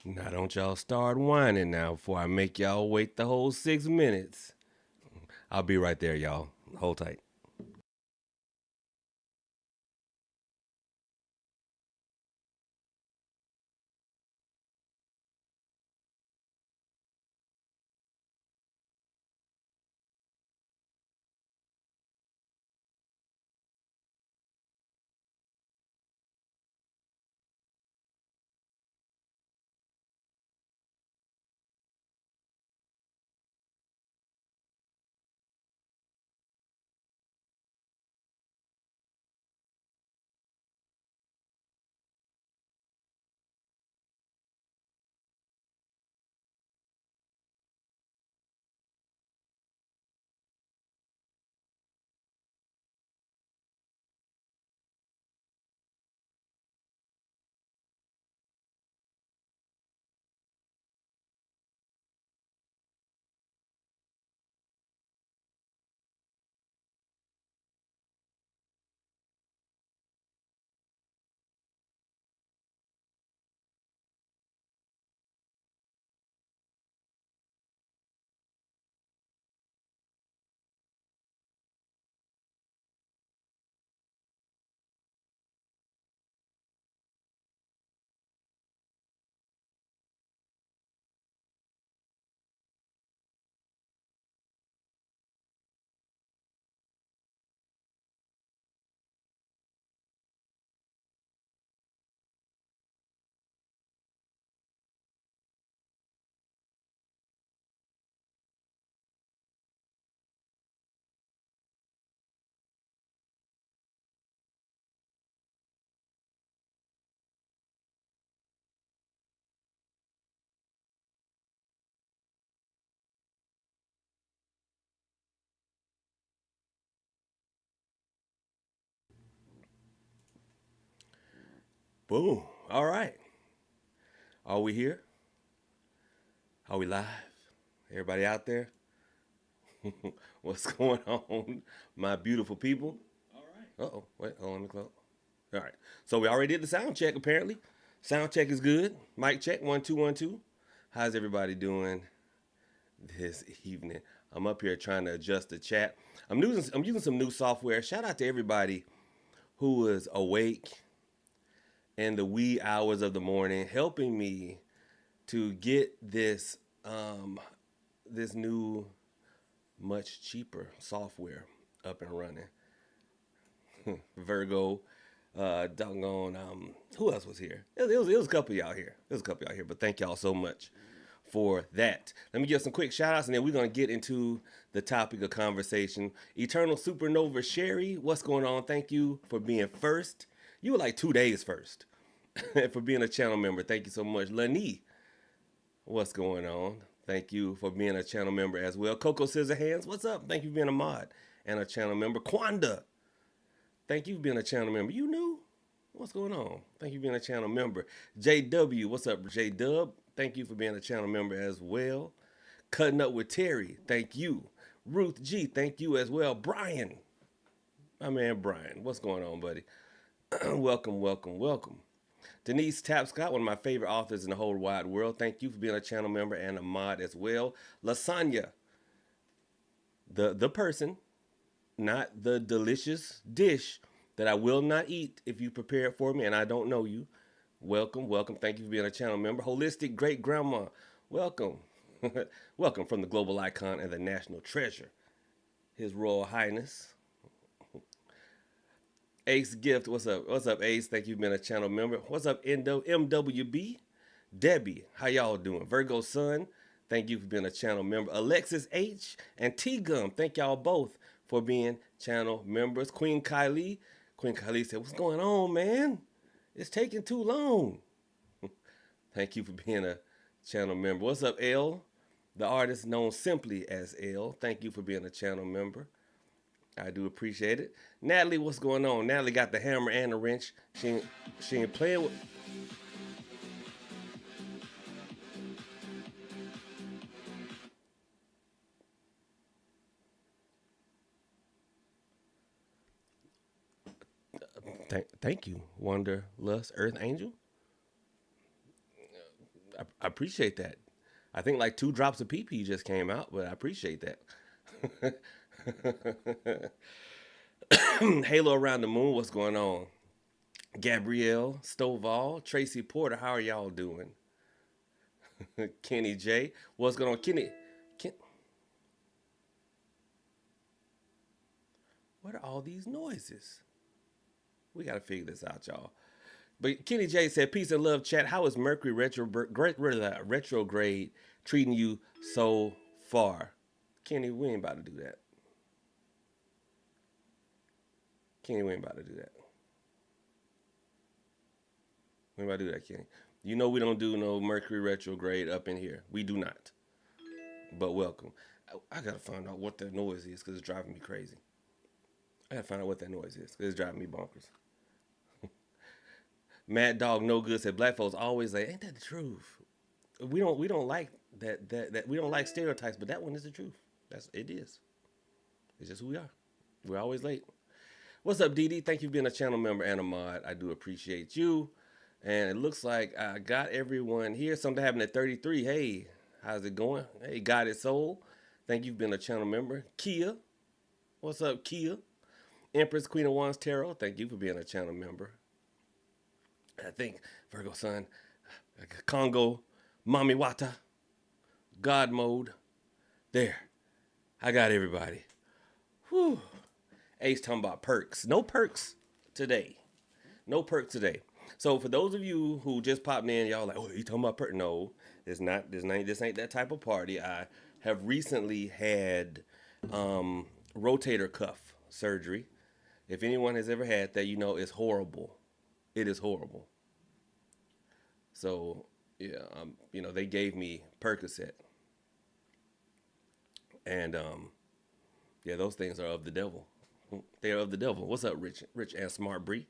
Now don't y'all start whining now before I make y'all wait the whole 6 minutes. I'll be right there, y'all. Hold tight. Boom. All right. Are we here? Are we live? Everybody out there? What's going on, my beautiful people? Uh oh. Wait, hold on, let me close. All right. So we already did the sound check, apparently. Sound check is good. Mic check, 1 2 1 2. How's everybody doing this evening? I'm up here trying to adjust the chat. I'm using some new software. Shout out to everybody who was awake in the wee hours of the morning, helping me to get this new, much cheaper software up and running. Virgo, doggone. Who else was here? It was a couple of y'all here. It was a couple of y'all here, but thank y'all so much for that. Let me give some quick shout outs and then we're going to get into the topic of conversation. Eternal Supernova Sherry, what's going on? Thank you for being first. You were like 2 days first. For being a channel member. Thank you so much. Lani, what's going on? Thank you for being a channel member as well. Coco Scissorhands, what's up? Thank you for being a mod and a channel member. Quanda, thank you for being a channel member. You knew? What's going on? Thank you for being a channel member. JW, what's up, J Dub? Thank you for being a channel member as well. Cutting up with Terry, thank you. Ruth G, thank you as well. Brian, my man Brian, what's going on, buddy? Welcome, welcome, welcome. Denise Tapscott, one of my favorite authors in the whole wide world. Thank you for being a channel member and a mod as well. Lasagna, the person, not the delicious dish that I will not eat if you prepare it for me and I don't know you. Welcome, welcome. Thank you for being a channel member. Holistic Great Grandma, welcome. Welcome from the global icon and the national treasure, His Royal Highness. Ace Gift, what's up? What's up, Ace? Thank you for being a channel member. What's up, MWB? Debbie, how y'all doing? Virgo Sun, thank you for being a channel member. Alexis H and T Gum, thank y'all both for being channel members. Queen Kylie said, "What's going on, man? It's taking too long." Thank you for being a channel member. What's up, L? The artist known simply as L. Thank you for being a channel member. I do appreciate it. Natalie, what's going on? Natalie got the hammer and the wrench. She ain't playing with. Thank you, Wanderlust Earth Angel. I appreciate that. I think like 2 drops of pee pee just came out, but I appreciate that. Halo around the moon, what's going on? Gabrielle Stovall, Tracy Porter, how are y'all doing? Kenny J, what's going on? Ken, what are all these noises? We got to figure this out, y'all. But Kenny J said, "Peace and love, chat. How is Mercury retrograde treating you so far?" Kenny, we ain't about to do that. Kenny, we ain't about to do that. We ain't about to do that, Kenny. You know we don't do no Mercury retrograde up in here. We do not. But welcome. I gotta find out what that noise is because it's driving me crazy. I gotta find out what that noise is because it's driving me bonkers. Mad Dog No Good said black folks always like, ain't that the truth? We don't like that we don't like stereotypes, but that one is the truth. That's it is. It's just who we are. We're always late. What's up, Dee Dee? Thank you for being a channel member and a mod. I do appreciate you. And it looks like I got everyone here. Something happened at 33. Hey, how's it going? Hey, God is Soul. Thank you for being a channel member. Kia. What's up, Kia? Empress Queen of Wands Tarot. Thank you for being a channel member. I think Virgo Sun. Congo. Mami Wata. God Mode. There. I got everybody. Whew. Ace talking about perks. No perks today. No perks today. So for those of you who just popped in, y'all like, oh, you talking about perks? No, it's not. This ain't that type of party. I have recently had rotator cuff surgery. If anyone has ever had that, you know it's horrible. It is horrible. So yeah, they gave me Percocet, and yeah, those things are of the devil. They are of the devil. What's up, Rich and Smart Bree?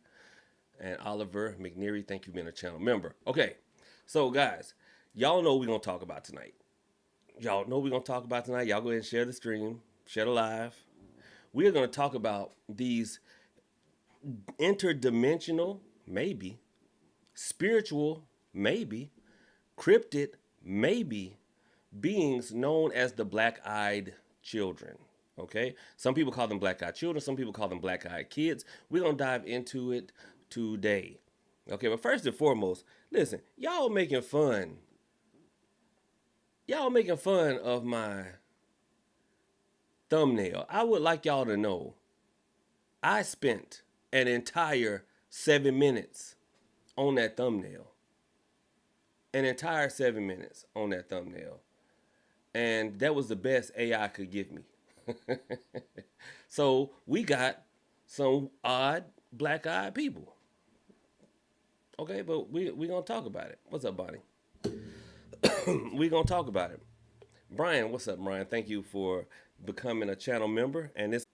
And Oliver McNeary, thank you for being a channel member. Okay, so guys, y'all know what we're going to talk about tonight. Y'all know what we're going to talk about tonight. Y'all go ahead and share the stream, share the live. We are going to talk about these interdimensional, maybe, spiritual, maybe, cryptid, maybe, beings known as the black-eyed children. Okay, some people call them black-eyed children, some people call them black-eyed kids. We're gonna dive into it today. Okay, but first and foremost, listen, y'all making fun of my thumbnail. I would like y'all to know I spent an entire 7 minutes on that thumbnail. An entire 7 minutes on that thumbnail. And that was the best AI could give me. So we got some odd black-eyed people. Okay, but we gonna talk about it. What's up, Bonnie? We gonna talk about it. Brian, what's up, Brian? Thank you for becoming a channel member. And this.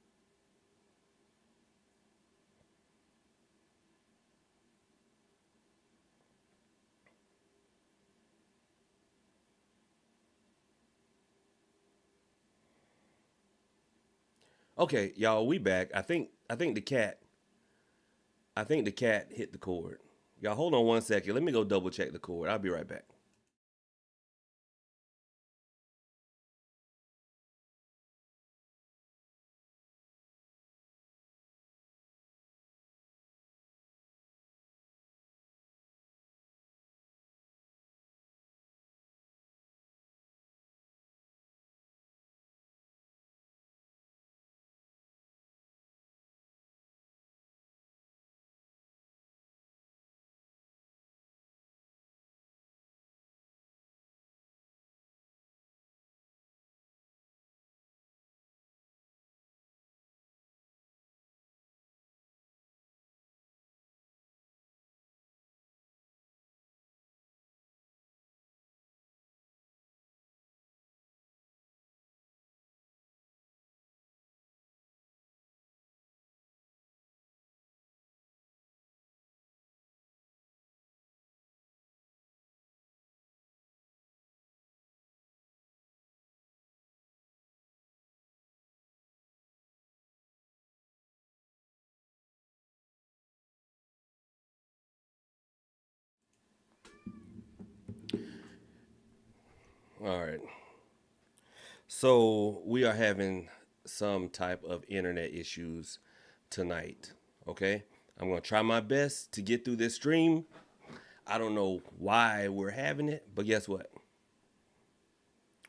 Okay, y'all, we back. I think the cat hit the cord. Y'all hold on 1 second. Let me go double check the cord. I'll be right back. All right. So we are having some type of internet issues tonight. Okay. I'm going to try my best to get through this stream. I don't know why we're having it, but guess what?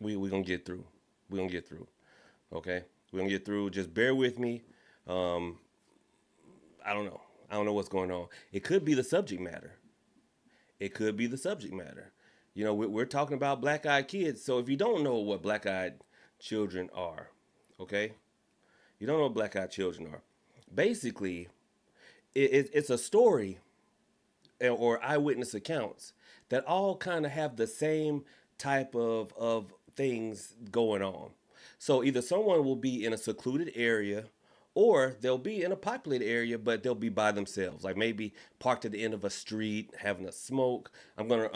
We're going to get through. We're going to get through. Okay. We're going to get through. Just bear with me. Um, I don't know. I don't know what's going on. It could be the subject matter. It could be the subject matter. You know, we're talking about black eyed kids. So if you don't know what black eyed children are, okay? You don't know what black eyed children are. Basically, it's a story or eyewitness accounts that all kind of have the same type of things going on. So either someone will be in a secluded area or they'll be in a populated area, but they'll be by themselves, like maybe parked at the end of a street having a smoke. I'm gonna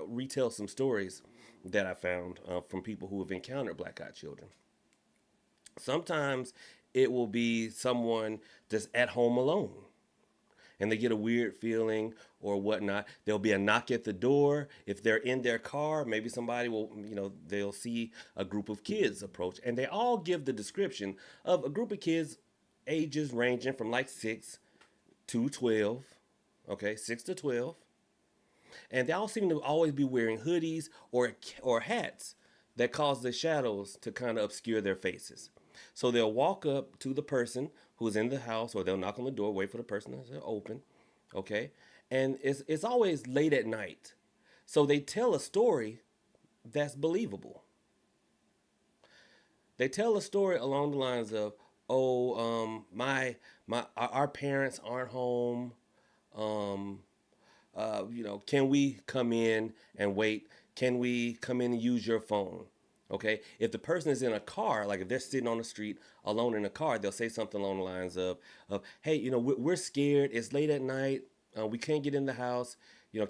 retell some stories that I found from people who have encountered black-eyed children. Sometimes it will be someone just at home alone and they get a weird feeling or whatnot. There'll be a knock at the door. If they're in their car, maybe somebody will, they'll see a group of kids approach. And they all give the description of a group of kids, ages ranging from like 6 to 12. Okay, 6 to 12. And they all seem to always be wearing hoodies or hats that cause the shadows to kind of obscure their faces. So they'll walk up to the person who's in the house, or they'll knock on the door, wait for the person to open, okay? And it's always late at night. So they tell a story that's believable. They tell a story along the lines of, "Oh, my our parents aren't home. Um, can we come in and wait? Can we come in and use your phone?" Okay. If the person is in a car, like if they're sitting on the street alone in a car, they'll say something along the lines of "Hey, we're scared. It's late at night. We can't get in the house.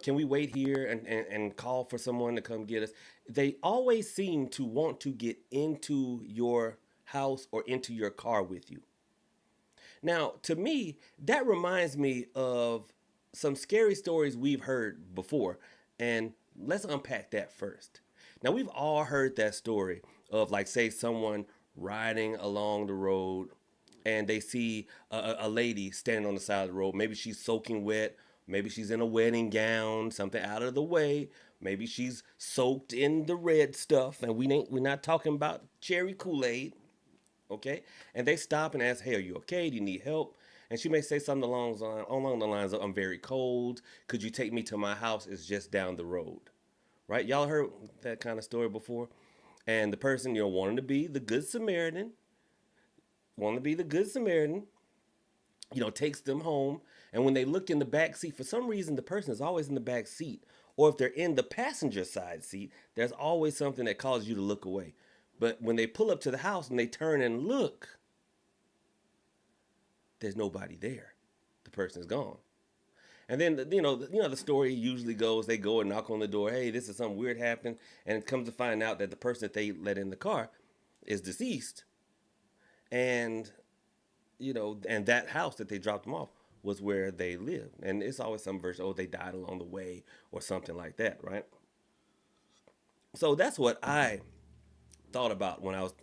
Can we wait here and call for someone to come get us?" They always seem to want to get into your house or into your car with you. Now, to me, that reminds me of some scary stories we've heard before. And let's unpack that first. Now, we've all heard that story of, like, say, someone riding along the road and they see a lady standing on the side of the road. Maybe she's soaking wet. Maybe she's in a wedding gown, something out of the way. Maybe she's soaked in the red stuff, and we're not talking about cherry Kool-Aid, okay? And they stop and ask, "Hey, are you okay? Do you need help?" And she may say something along the lines of, "I'm very cold. Could you take me to my house? It's just down the road." Right? Y'all heard that kind of story before? And the person, wanting to be the good Samaritan, takes them home. And when they look in the back seat, for some reason, the person is always in the back seat. Or if they're in the passenger side seat, there's always something that causes you to look away. But when they pull up to the house and they turn and look, there's nobody there. The person is gone. And then the story usually goes, they go and knock on the door. "Hey, this is something weird happened," and it comes to find out that the person that they let in the car is deceased, and and that house that they dropped them off was where they lived. And it's always some version, "Oh, they died along the way," or something like that, right? So that's what I thought about when I was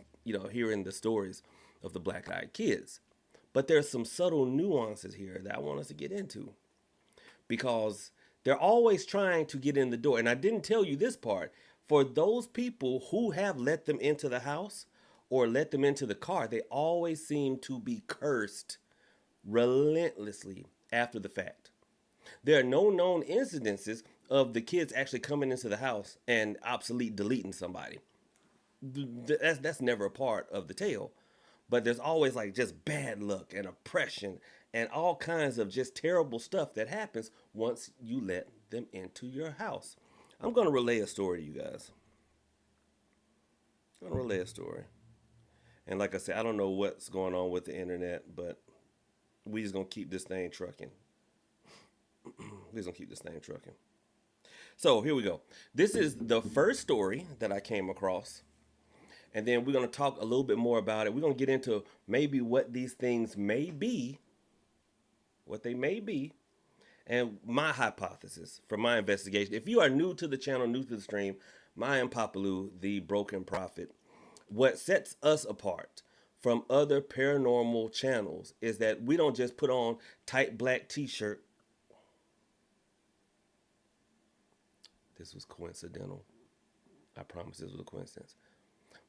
hearing the stories of the black-eyed kids. But there's some subtle nuances here that I want us to get into, because they're always trying to get in the door. And I didn't tell you this part. For those people who have let them into the house or let them into the car, they always seem to be cursed relentlessly after the fact. There are no known incidences of the kids actually coming into the house and obsolete deleting somebody. That's never a part of the tale. But there's always like just bad luck and oppression and all kinds of just terrible stuff that happens once you let them into your house. I'm going to relay a story to you guys. I'm going to relay a story. And like I said, I don't know what's going on with the internet, but we just going to keep this thing trucking. We're just going to keep this thing trucking. So here we go. This is the first story that I came across. And then we're going to talk a little bit more about it. We're going to get into maybe what these things may be, what they may be. And my hypothesis from my investigation, if you are new to the channel, new to the stream, I am Papalu, the broken prophet. What sets us apart from other paranormal channels is that we don't just put on tight black t-shirt. This was coincidental. I promise this was a coincidence.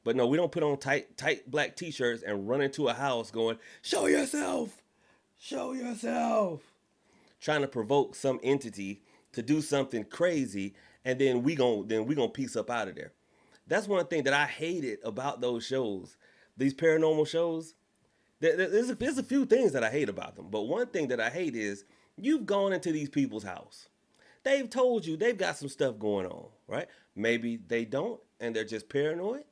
But no, we don't put on tight black t-shirts and run into a house going, "Show yourself! Show yourself!" Trying to provoke some entity to do something crazy, and then we gonna piece up out of there. That's one thing that I hated about those shows, these paranormal shows. There's a few things that I hate about them, but one thing that I hate is you've gone into these people's house. They've told you they've got some stuff going on, right? Maybe they don't, and they're just paranoid.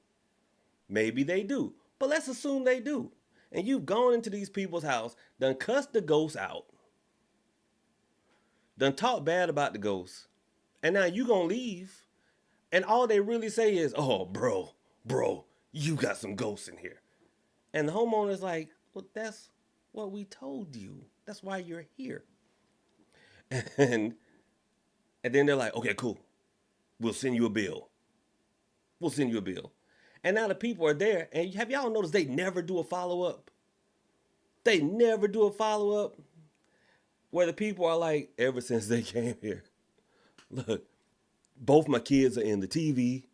Maybe they do, but let's assume they do. And you've gone into these people's house, done cussed the ghosts out, done talk bad about the ghosts, and now you gonna leave, and all they really say is, "Oh, bro, you got some ghosts in here," and the homeowner's like, "Well, that's what we told you. That's why you're here." And and then they're like, "Okay, cool. We'll send you a bill. We'll send you a bill." And now the people are there, and have y'all noticed they never do a follow up? They never do a follow up where the people are like, ever since they came here, look, both my kids are in the TV.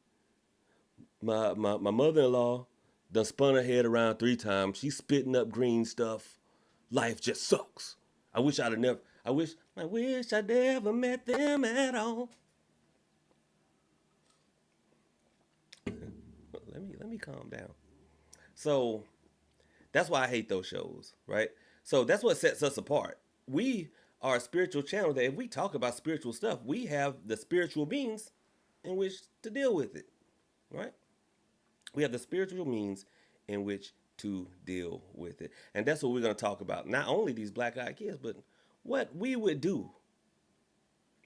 My mother-in-law done spun her head around 3 times. She's spitting up green stuff. Life just sucks. I wish I'd never met them at all. Let me calm down. So that's why I hate those shows, right? So that's what sets us apart. We are a spiritual channel that if we talk about spiritual stuff, we have the spiritual means in which to deal with it, right? We have the spiritual means in which to deal with it. And that's what we're going to talk about. Not only these black-eyed kids, but what we would do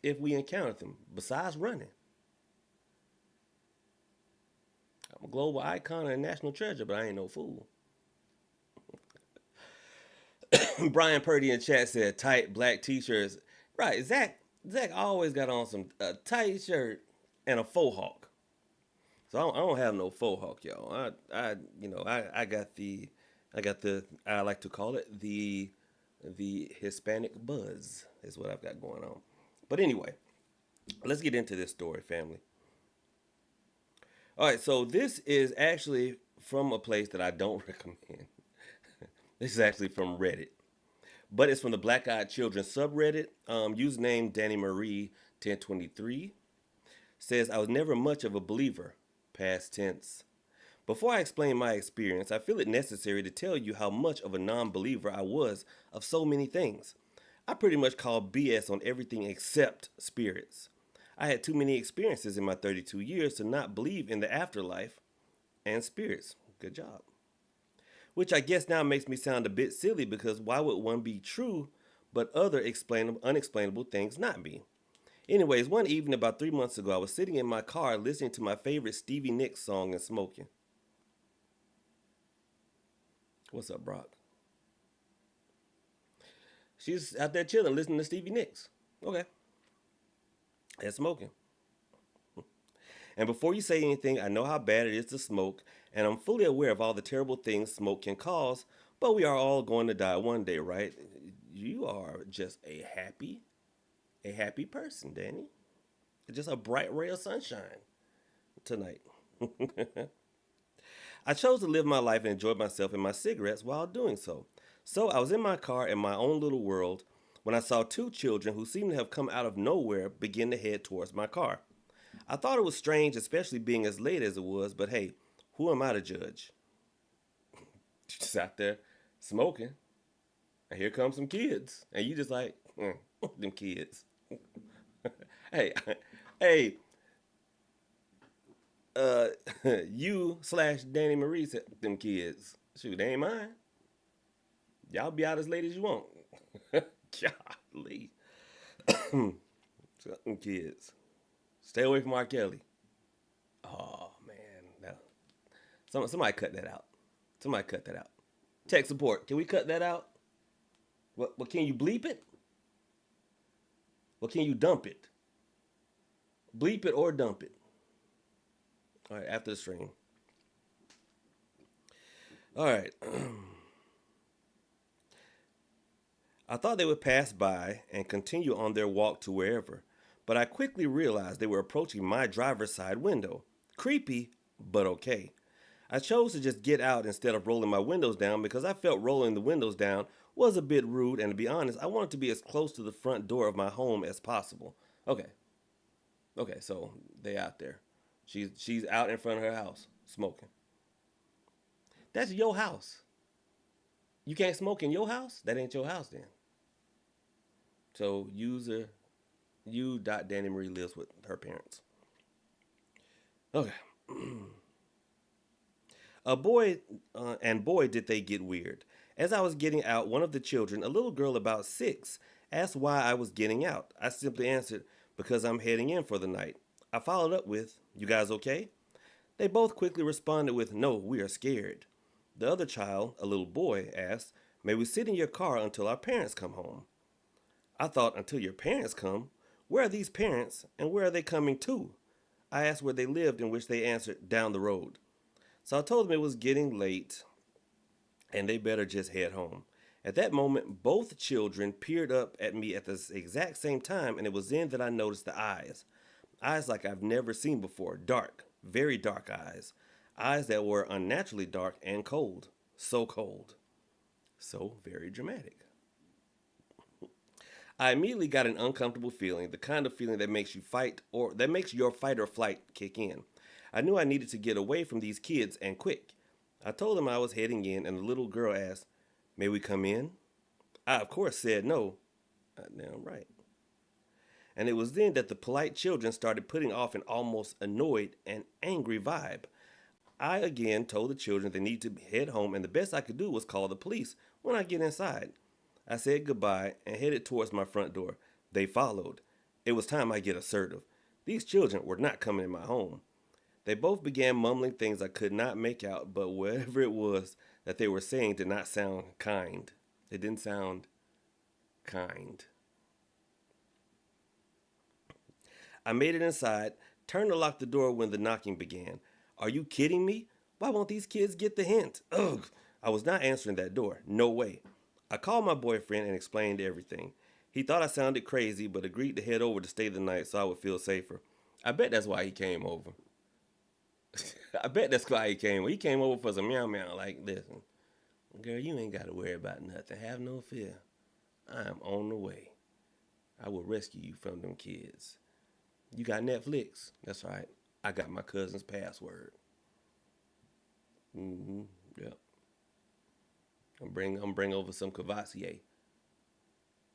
if we encountered them, besides running. I'm a global icon and a national treasure, but I ain't no fool. Brian Purdy in chat said tight black t-shirts. Right, Zach always got on some tight shirt and a faux hawk. So I don't have no faux hawk, y'all. I got the I like to call it the Hispanic buzz is what I've got going on. But anyway, let's get into this story, family. All right, so this is actually from a place that I don't recommend. This is actually from Reddit, but it's from the Black Eyed Children subreddit. Username Danny Marie 1023 says, "I was never much of a believer, past tense. Before I explain my experience, I feel it necessary to tell you how much of a non-believer I was of so many things. I pretty much called BS on everything except spirits. I had too many experiences in my 32 years to not believe in the afterlife and spirits." Good job. Which I guess now makes me sound a bit silly, because why would one be true but other unexplainable things not be? Anyways, one evening about 3 months ago, I was sitting in my car listening to my favorite Stevie Nicks song and smoking. What's up, Brock? She's out there chilling, listening to Stevie Nicks. Okay. And smoking. And before you say anything, I know how bad it is to smoke, and I'm fully aware of all the terrible things smoke can cause, but we are all going to die one day, right? You are just a happy person, Danny. Just a bright ray of sunshine tonight. I chose to live my life and enjoy myself and my cigarettes while doing so. So I was in my car in my own little world when I saw 2 children who seemed to have come out of nowhere begin to head towards my car. I thought it was strange, especially being as late as it was, but hey, who am I to judge? Just out there smoking, and here come some kids, and you just like, them kids. hey, you/Danny Marie said, them kids. Shoot, they ain't mine. Y'all be out as late as you want. Golly. Them kids. Stay away from R. Kelly. Oh, man. No. Somebody cut that out. Somebody cut that out. Tech support. Can we cut that out? What can you bleep it? Well, can you dump it? Bleep it or dump it. All right, after the stream. All right. I thought they would pass by and continue on their walk to wherever, but I quickly realized they were approaching my driver's side window. Creepy, but okay. I chose to just get out instead of rolling my windows down because I felt rolling the windows down was a bit rude, and to be honest, I wanted to be as close to the front door of my home as possible. Okay, okay, so they out there. She's out in front of her house smoking. That's your house. You can't smoke in your house? That ain't your house then. So user you dot Danny Marie lives with her parents. Okay. A boy and boy did they get weird. As I was getting out, one of the children, a little girl about 6, asked why I was getting out. I simply answered, because I'm heading in for the night. I followed up with, you guys okay? They both quickly responded with, no, we are scared. The other child, a little boy, asked, may we sit in your car until our parents come home? I thought, until your parents come? Where are these parents, and where are they coming to? I asked where they lived, in which they answered, down the road. So I told them it was getting late, and they better just head home. At that moment, both children peered up at me at the exact same time, and it was then that I noticed the eyes. Eyes like I've never seen before, dark, very dark eyes. Eyes that were unnaturally dark and cold. So cold. So very dramatic. I immediately got an uncomfortable feeling, the kind of feeling that makes you fight or that makes your fight or flight kick in. I knew I needed to get away from these kids and quick. I told them I was heading in, and the little girl asked, may we come in? I, of course, said no. Damn right. And it was then that the polite children started putting off an almost annoyed and angry vibe. I again told the children they need to head home, and the best I could do was call the police when I get inside. I said goodbye and headed towards my front door. They followed. It was time I get assertive. These children were not coming in my home. They both began mumbling things I could not make out, but whatever it was that they were saying did not sound kind. It didn't sound kind. I made it inside, turned to lock the door when the knocking began. Are you kidding me? Why won't these kids get the hint? Ugh! I was not answering that door. No way. I called my boyfriend and explained everything. He thought I sounded crazy, but agreed to head over to stay the night so I would feel safer. I bet that's why he came over. I bet that's why he came over. He came over for some meow meow. Like, listen, girl, you ain't got to worry about nothing. Have no fear. I am on the way. I will rescue you from them kids. You got Netflix? That's right. I got my cousin's password. Yep. I'm bring over some Cavassier.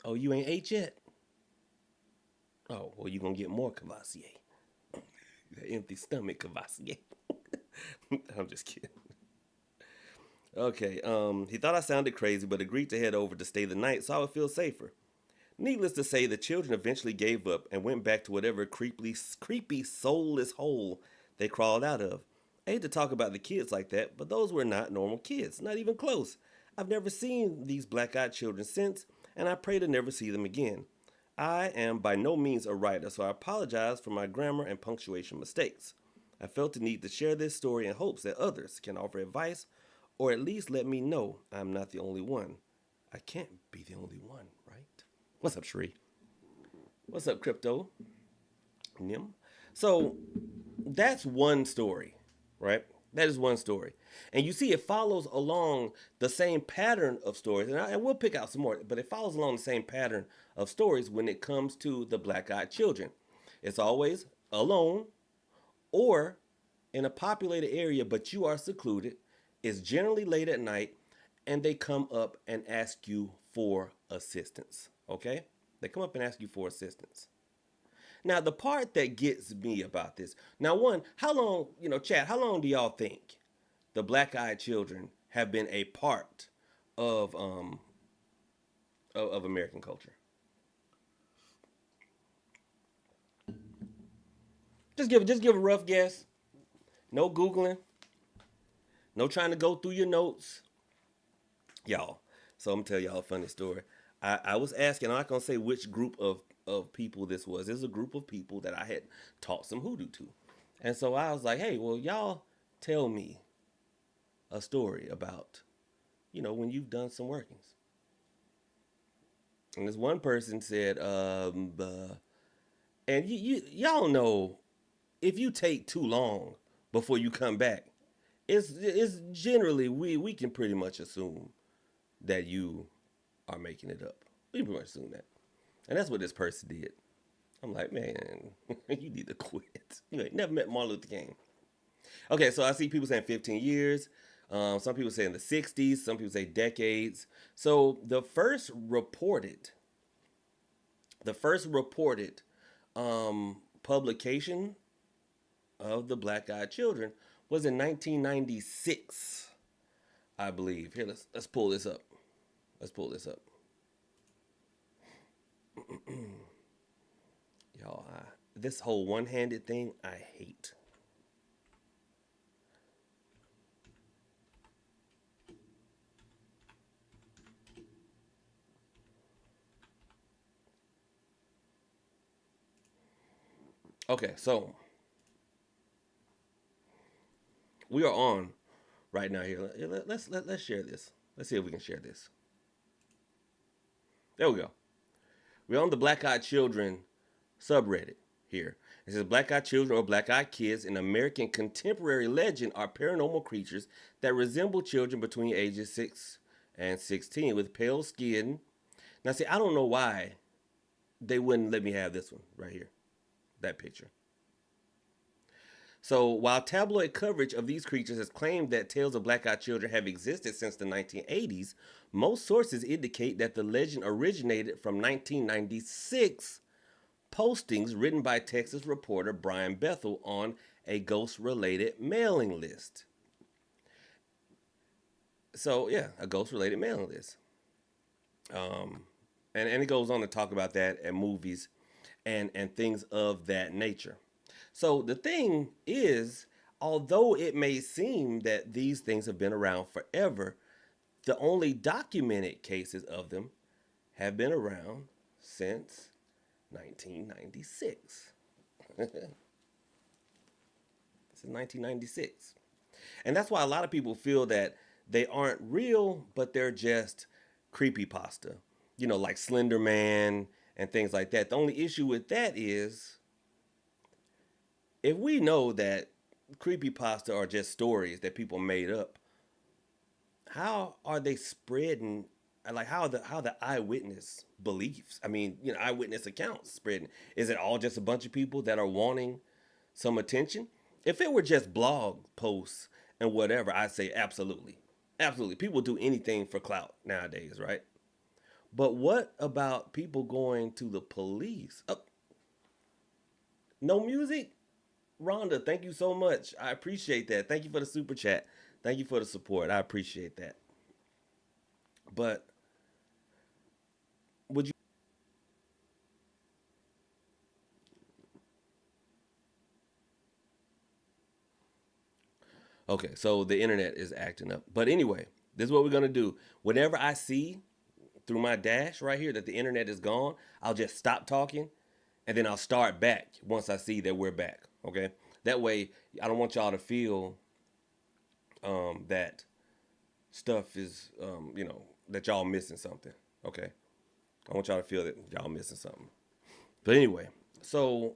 Oh, you ain't ate yet? Oh, well, you gonna get more Cavassier. That empty stomach Cavassier. I'm just kidding. Okay, he thought I sounded crazy, but agreed to head over to stay the night so I would feel safer. Needless to say, the children eventually gave up and went back to whatever creepy, soulless hole they crawled out of. I hate to talk about the kids like that, but those were not normal kids, not even close. I've never seen these black-eyed children since, and I pray to never see them again. I am by no means a writer, so I apologize for my grammar and punctuation mistakes. I felt the need to share this story in hopes that others can offer advice, or at least let me know I'm not the only one. I can't be the only one, right? What's up, Shree? What's up, Crypto? Nim? So, that's one story, right? That is one story. And you see, it follows along the same pattern of stories. And we'll pick out some more, but it follows along the same pattern of stories when it comes to the black-eyed children. It's always alone or in a populated area, but you are secluded. It's generally late at night, and they come up and ask you for assistance. Okay? They come up and ask you for assistance. Now, the part that gets me about this, now one, how long, chat, how long do y'all think the black-eyed children have been a part of American culture? Just give a rough guess. No Googling. No trying to go through your notes. Y'all. So I'm going to tell y'all a funny story. I was asking, I'm not going to say which group of of people this was. This is a group of people that I had taught some hoodoo to. And so I was like, hey, well, y'all tell me a story about, when you've done some workings. And this one person said, and y'all know, if you take too long before you come back, it's generally we can pretty much assume that you are making it up. We can pretty much assume that, and that's what this person did. I'm like, man, you need to quit. You ain't never met Martin Luther King. Okay, so I see people saying 15 years. Some people say in the 60s. Some people say decades. So the first reported publication of the Black Eyed Children was in 1996, I believe. Here, let's pull this up. Let's pull this up. Y'all, this whole one-handed thing, I hate. Okay, so we are on right now here. Let's share this. Let's see if we can share this. There we go. We're on the Black Eyed Children subreddit here. It says Black Eyed Children or Black Eyed Kids in American contemporary legend are paranormal creatures that resemble children between ages 6 and 16 with pale skin. Now, see, I don't know why they wouldn't let me have this one right here, that picture. So while tabloid coverage of these creatures has claimed that tales of black-eyed children have existed since the 1980s, most sources indicate that the legend originated from 1996 postings written by Texas reporter Brian Bethel on a ghost-related mailing list. So yeah, a ghost-related mailing list. And it goes on to talk about that and movies and things of that nature. So the thing is, although it may seem that these things have been around forever, the only documented cases of them have been around since 1996. Since 1996. And that's why a lot of people feel that they aren't real, but they're just creepypasta. Like Slender Man and things like that. The only issue with that is, if we know that creepypasta are just stories that people made up, how are they spreading? Like how the eyewitness beliefs? Eyewitness accounts spreading. Is it all just a bunch of people that are wanting some attention? If it were just blog posts and whatever, I'd say absolutely, absolutely. People do anything for clout nowadays, right? But what about people going to the police? No music? Rhonda, thank you so much. I appreciate that. Thank you for the super chat. Thank you for the support. I appreciate that. But would you? Okay, so the internet is acting up. But anyway, this is what we're going to do. Whenever I see through my dash right here that the internet is gone, I'll just stop talking and then I'll start back once I see that we're back. Okay, that way I don't want y'all to feel that stuff is that y'all missing something. Okay, I want y'all to feel that y'all missing something. But anyway, so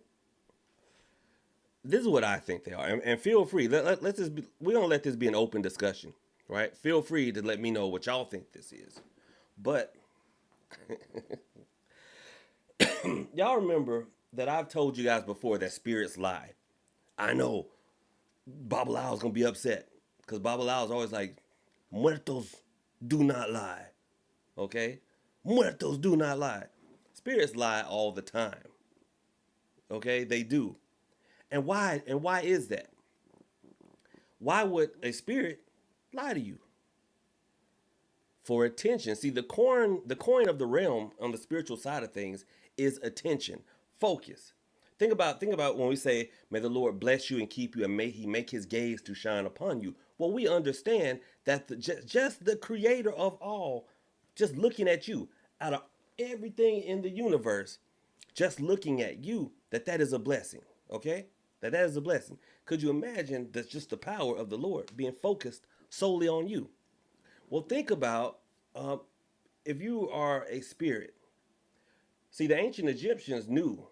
this is what I think they are, and feel free. Let's just we're gonna let this be an open discussion, right? Feel free to let me know what y'all think this is. But y'all remember that I've told you guys before that spirits lie. I know Baba Lau's gonna be upset because Baba Lau's always like, muertos do not lie. Okay? Muertos do not lie. Spirits lie all the time. Okay? They do. And why is that? Why would a spirit lie to you? For attention. See, the coin of the realm on the spiritual side of things is attention, focus. Think about when we say, may the Lord bless you and keep you, and may he make his gaze to shine upon you. Well, we understand that just the creator of all, just looking at you, out of everything in the universe, Just looking at you, that is a blessing. Okay, that is a blessing. Could you imagine that's just the power of the Lord being focused solely on you? Well, think about uh, if you are a spirit. See, the ancient Egyptians knew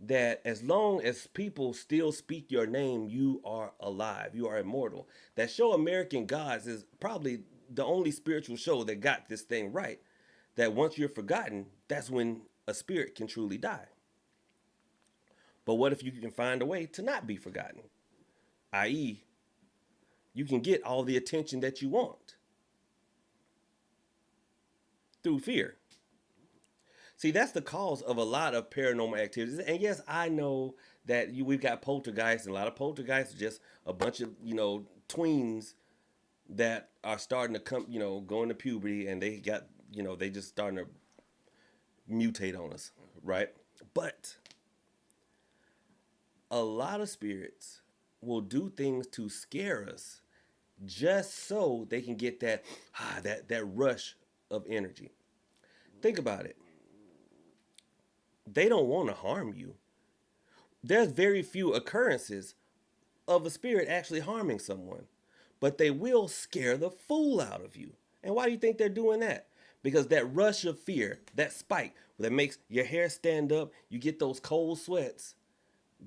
that as long as people still speak your name, you are alive, you are immortal. That show American Gods is probably the only spiritual show that got this thing right. That once you're forgotten, that's when a spirit can truly die. But what if you can find a way to not be forgotten? I.e., you can get all the attention that you want through fear. See, that's the cause of a lot of paranormal activities. And yes, I know that we've got poltergeists, and a lot of poltergeists are just a bunch of, tweens that are starting to come, go into puberty, and they got, they just starting to mutate on us, right? But a lot of spirits will do things to scare us just so they can get that rush of energy. Think about it. They don't want to harm you. There's very few occurrences of a spirit actually harming someone, but they will scare the fool out of you. And why do you think they're doing that? Because that rush of fear, that spike that makes your hair stand up, you get those cold sweats,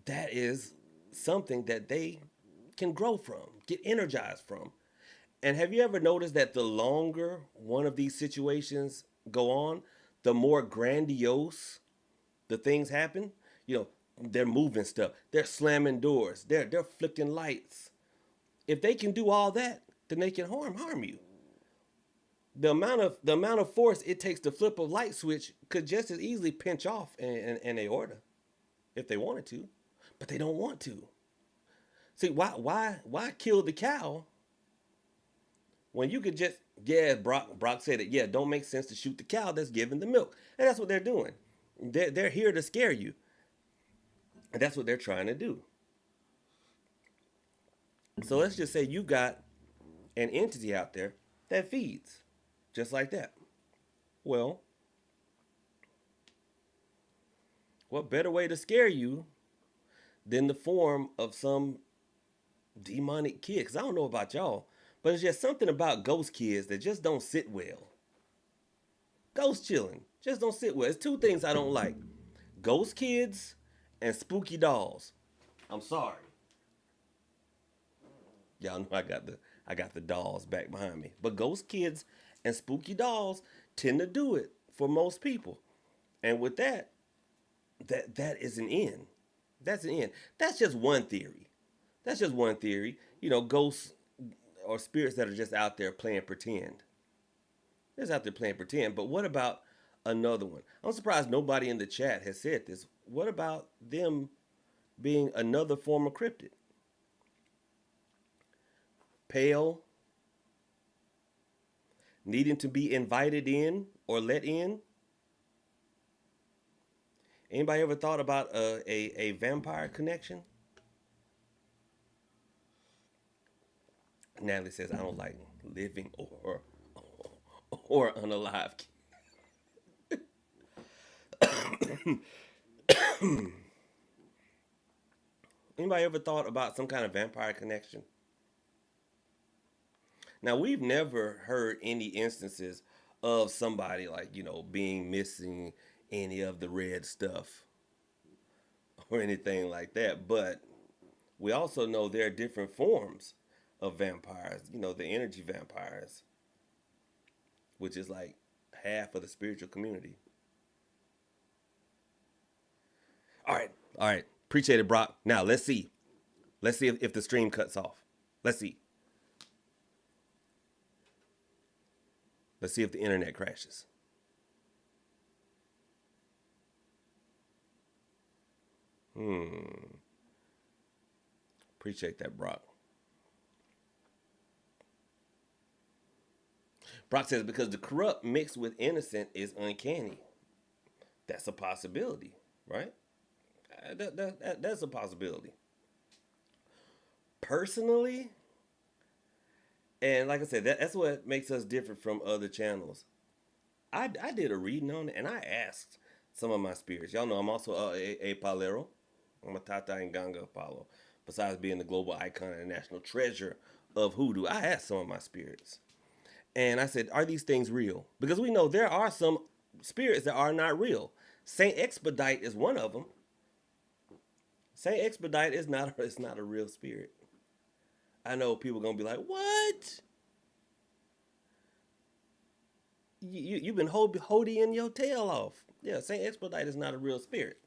that is something that they can grow from, get energized from. And have you ever noticed that the longer one of these situations go on, the more grandiose the things happen? They're moving stuff, they're slamming doors, they're flicking lights. If they can do all that, then they can harm you. The amount of force it takes to flip a light switch could just as easily pinch off an aorta if they wanted to, but they don't want to. See, why kill the cow when you could just, yeah, Brock said it, yeah, it don't make sense to shoot the cow that's giving the milk. And that's what they're doing. They're here to scare you. And that's what they're trying to do. So let's just say you got an entity out there that feeds just like that. Well, what better way to scare you than the form of some demonic kid? Because I don't know about y'all, but it's just something about ghost kids that just don't sit well. Ghost chilling just don't sit well. It's two things I don't like: ghost kids and spooky dolls. I'm sorry. Y'all know I got the dolls back behind me. But ghost kids and spooky dolls tend to do it for most people. And with that is an end. That's an end. That's just one theory. That's just one theory. Ghosts or spirits that are just out there playing pretend. They're just out there playing pretend. But what about another one? I'm surprised nobody in the chat has said this. What about them being another form of cryptid? Pale, needing to be invited in or let in. Anybody ever thought about a vampire connection? Natalie says, I don't like living or unalive. Anybody ever thought about some kind of vampire connection? Now, we've never heard any instances of somebody being missing any of the red stuff or anything like that. But we also know there are different forms of vampires. The energy vampires, which is like half of the spiritual community. All right. Appreciate it, Brock. Now, let's see. Let's see if the stream cuts off. Let's see. Let's see if the internet crashes. Appreciate that, Brock. Brock says, because the corrupt mixed with innocent is uncanny. That's a possibility, right? That's a possibility. Personally, and like I said, that's what makes us different from other channels. I did a reading on it, and I asked some of my spirits. Y'all know I'm also a Palero. I'm a Tata and Ganga Apollo. Besides being the global icon and national treasure of Hoodoo, I had some of my spirits. And I said, are these things real? Because we know there are some spirits that are not real. Saint Expedite is one of them. Saint Expedite is not it's not a real spirit. I know people are gonna be like, what? You've been holding your tail off. Yeah, Saint Expedite is not a real spirit.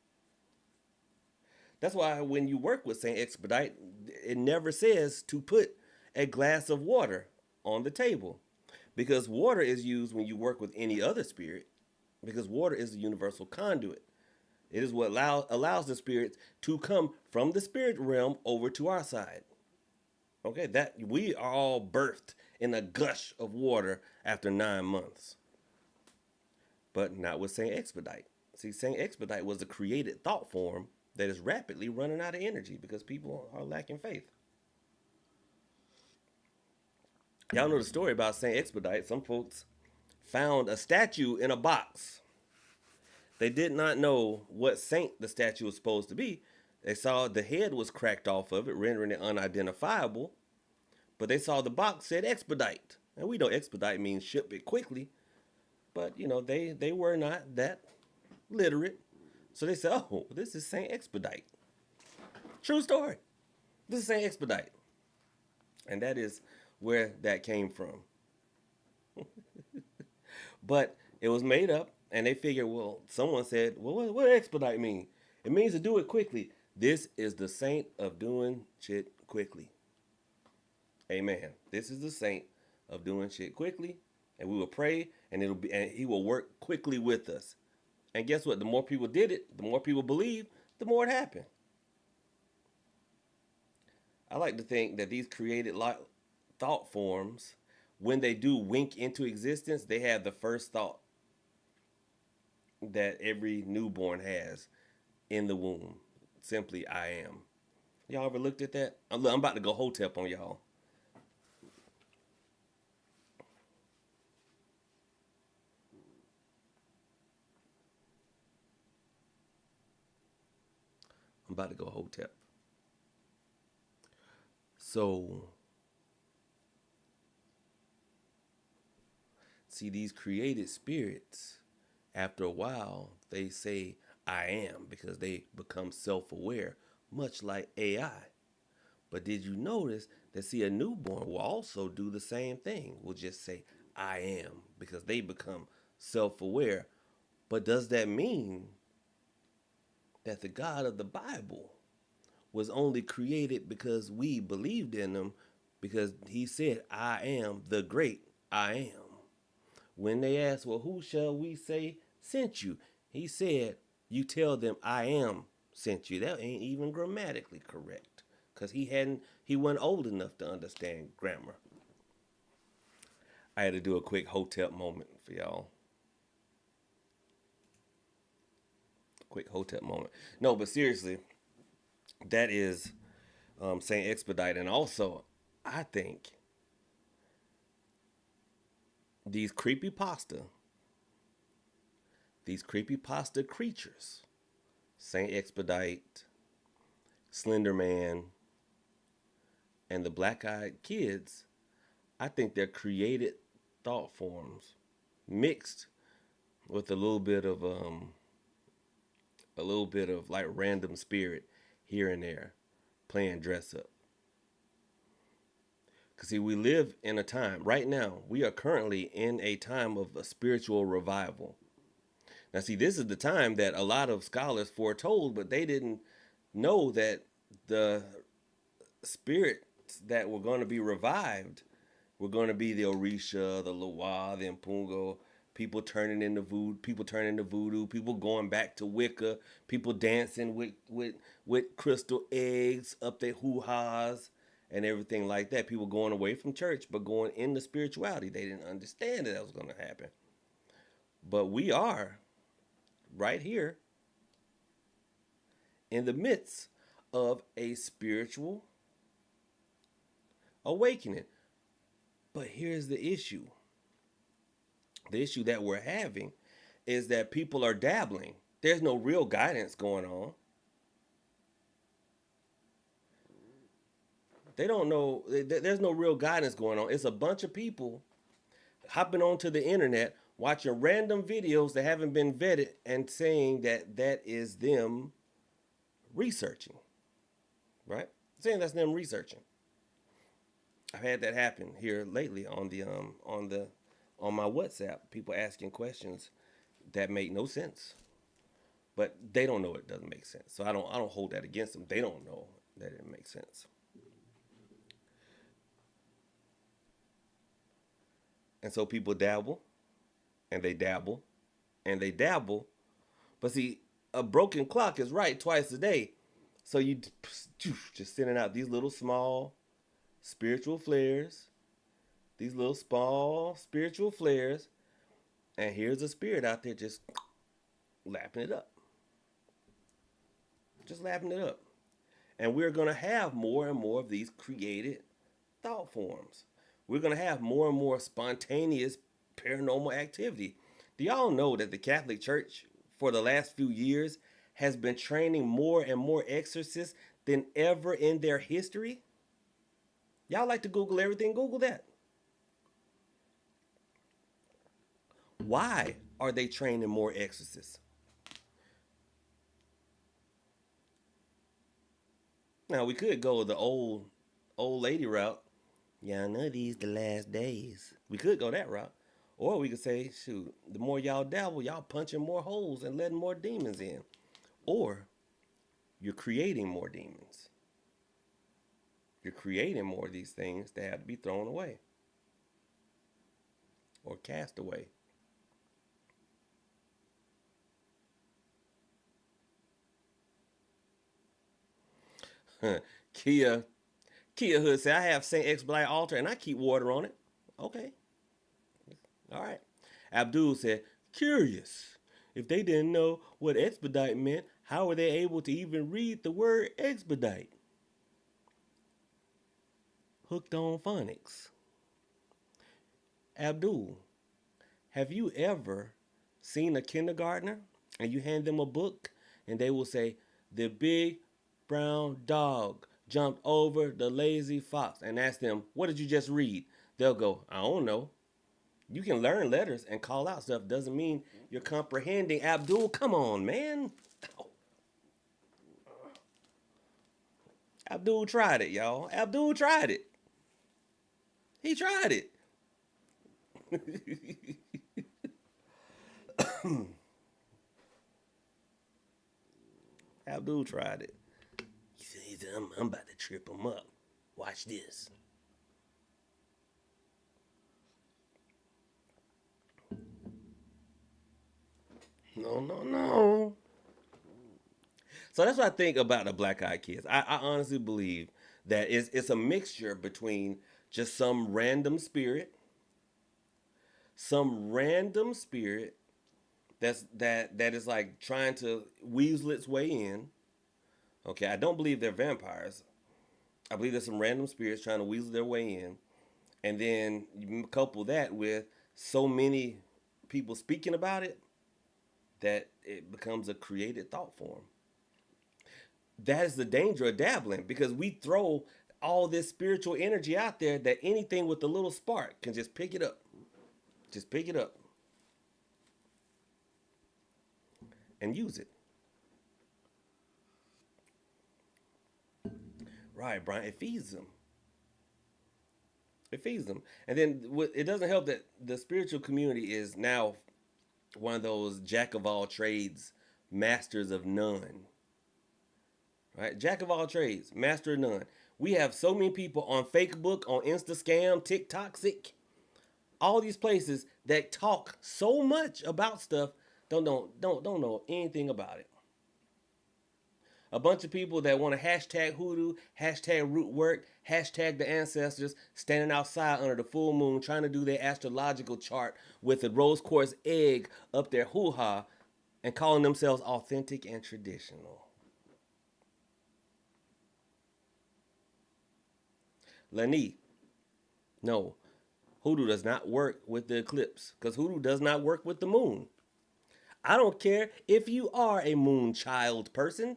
That's why when you work with Saint Expedite, it never says to put a glass of water on the table, because water is used when you work with any other spirit, because water is the universal conduit. It is what allows the spirits to come from the spirit realm over to our side. Okay, that we are all birthed in a gush of water after 9 months, but not with Saint Expedite. See, Saint Expedite was a created thought form that is rapidly running out of energy because people are lacking faith. Y'all know the story about Saint Expedite. Some folks found a statue in a box. They did not know what saint the statue was supposed to be. They saw the head was cracked off of it, rendering it unidentifiable. But they saw the box said Expedite. And we know Expedite means ship it quickly. But, they were not that literate. So they said, oh, this is Saint Expedite. True story. This is Saint Expedite. And that is where that came from. But it was made up, and they figured, well, someone said, well, what expedite mean? It means to do it quickly. This is the saint of doing shit quickly. Amen. This is the saint of doing shit quickly, and we will pray, and he will work quickly with us. And guess what? The more people did it, the more people believe, the more it happened. I like to think that these created thought forms, when they do wink into existence, they have the first thought that every newborn has in the womb. Simply, I am. Y'all ever looked at that? I'm about to go hotep on y'all. I'm about to go hotep. So, see, these created spirits, after a while, they say, I am, because they become self-aware, much like AI. But did you notice that, see, a newborn will also do the same thing? Will just say, I am, because they become self-aware. But does that mean that the God of the Bible was only created because we believed in him, because he said, I am the great I am? When they asked, well, who shall we say sent you? He said, you tell them I am sent you. That ain't even grammatically correct, because he wasn't old enough to understand grammar. I had to do a quick hotep moment for y'all. Quick hotep moment. No, but seriously, that is Saint Expedite. And also, I think these creepypasta creatures, Saint Expedite, Slender Man, and the Black-Eyed Kids, I think they're created thought forms mixed with a little bit of like random spirit here and there, playing dress up. Because see, we live in a time, right now, we are currently in a time of a spiritual revival. Now see, this is the time that a lot of scholars foretold, but they didn't know that the spirits that were going to be revived were going to be the Orisha, the Loa, the Mpungo, people turning into voodoo, people going back to Wicca, people dancing with crystal eggs up their hoo-has and everything like that. People going away from church, but going into spirituality. They didn't understand that was going to happen. But we are right here in the midst of a spiritual awakening. But here's the issue. The issue that we're having is that people are dabbling. There's no real guidance going on. They don't know. There's no real guidance going on. It's a bunch of people hopping onto the internet watching random videos that haven't been vetted and saying that that is them researching, right? Saying that's them researching. I've had that happen here lately on my WhatsApp. People asking questions that make no sense, but they don't know it doesn't make sense. So I don't hold that against them. They don't know that it makes sense, and so people dabble and they dabble and they dabble. But see, a broken clock is right twice a day. So you just sending out these little small spiritual flares, these little small spiritual flares, and here's a spirit out there just lapping it up, just lapping it up. And we're going to have more and more of these created thought forms. We're going to have more and more spontaneous paranormal activity. Do y'all know that the Catholic Church for the last few years has been training more and more exorcists than ever in their history? Y'all like to Google everything, Google that. Why are they training more exorcists? Now we could go the old lady route. Yeah, I know these the last days. We could go that route. Or we could say, shoot, the more y'all dabble, y'all punching more holes and letting more demons in. Or you're creating more demons. You're creating more of these things that have to be thrown away or cast away. Kia Kia Hood said, I have Saint Expedite altar and I keep water on it. Okay. All right. Abdul said, curious. If they didn't know what expedite meant, how were they able to even read the word expedite? Hooked on phonics. Abdul, have you ever seen a kindergartner and you hand them a book and they will say, the big brown dog jumped over the lazy fox, and ask them, what did you just read? They'll go, I don't know. You can learn letters and call out stuff. Doesn't mean you're comprehending. Abdul, come on, man. Abdul tried it, y'all. Abdul tried it. He tried it. Abdul tried it. He said, I'm about to trip him up. Watch this. No, no, no. So that's what I think about the Black Eyed Kids. I honestly believe that it's a mixture between just some random spirit that is like trying to weasel its way in. Okay, I don't believe they're vampires. I believe there's some random spirits trying to weasel their way in, and then you couple that with so many people speaking about it that it becomes a created thought form. That is the danger of dabbling because we throw all this spiritual energy out there that anything with a little spark can just pick it up. Just pick it up and use it. Right, Brian. It feeds them. It feeds them. And then it doesn't help that the spiritual community is now one of those jack of all trades, masters of none. Right? Jack of all trades, master of none. We have so many people on Facebook, on Insta Scam, TikTok, sick, all these places that talk so much about stuff, don't know anything about it. A bunch of people that want to hashtag hoodoo, hashtag root work, hashtag the ancestors, standing outside under the full moon trying to do their astrological chart with a rose quartz egg up their hoo-ha and calling themselves authentic and traditional. Lani, no, hoodoo does not work with the eclipse because hoodoo does not work with the moon. I don't care if you are a moon child person.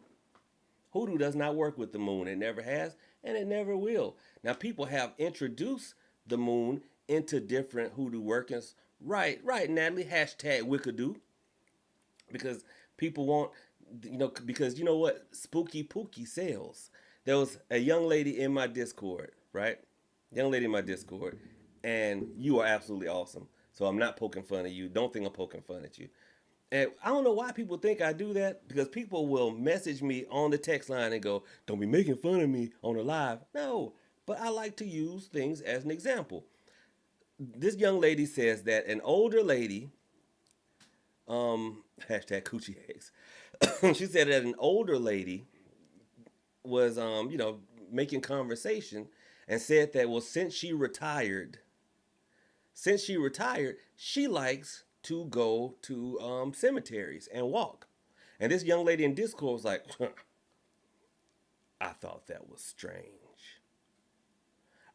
Hoodoo does not work with the moon. It never has, and it never will. Now, people have introduced the moon into different hoodoo workings. Right, right, Natalie. Hashtag Wickadoo. Because people want, because you know what? Spooky Pookie sells. There was a young lady in my Discord, right? Young lady in my Discord, and you are absolutely awesome. So I'm not poking fun at you. Don't think I'm poking fun at you. And I don't know why people think I do that because people will message me on the text line and go, "Don't be making fun of me on the live." No, but I like to use things as an example. This young lady says that an older lady, hashtag coochie eggs, she said that an older lady was, making conversation and said that, well, since she retired, she likes to go to cemeteries and walk. And this young lady in Discord was like, I thought that was strange.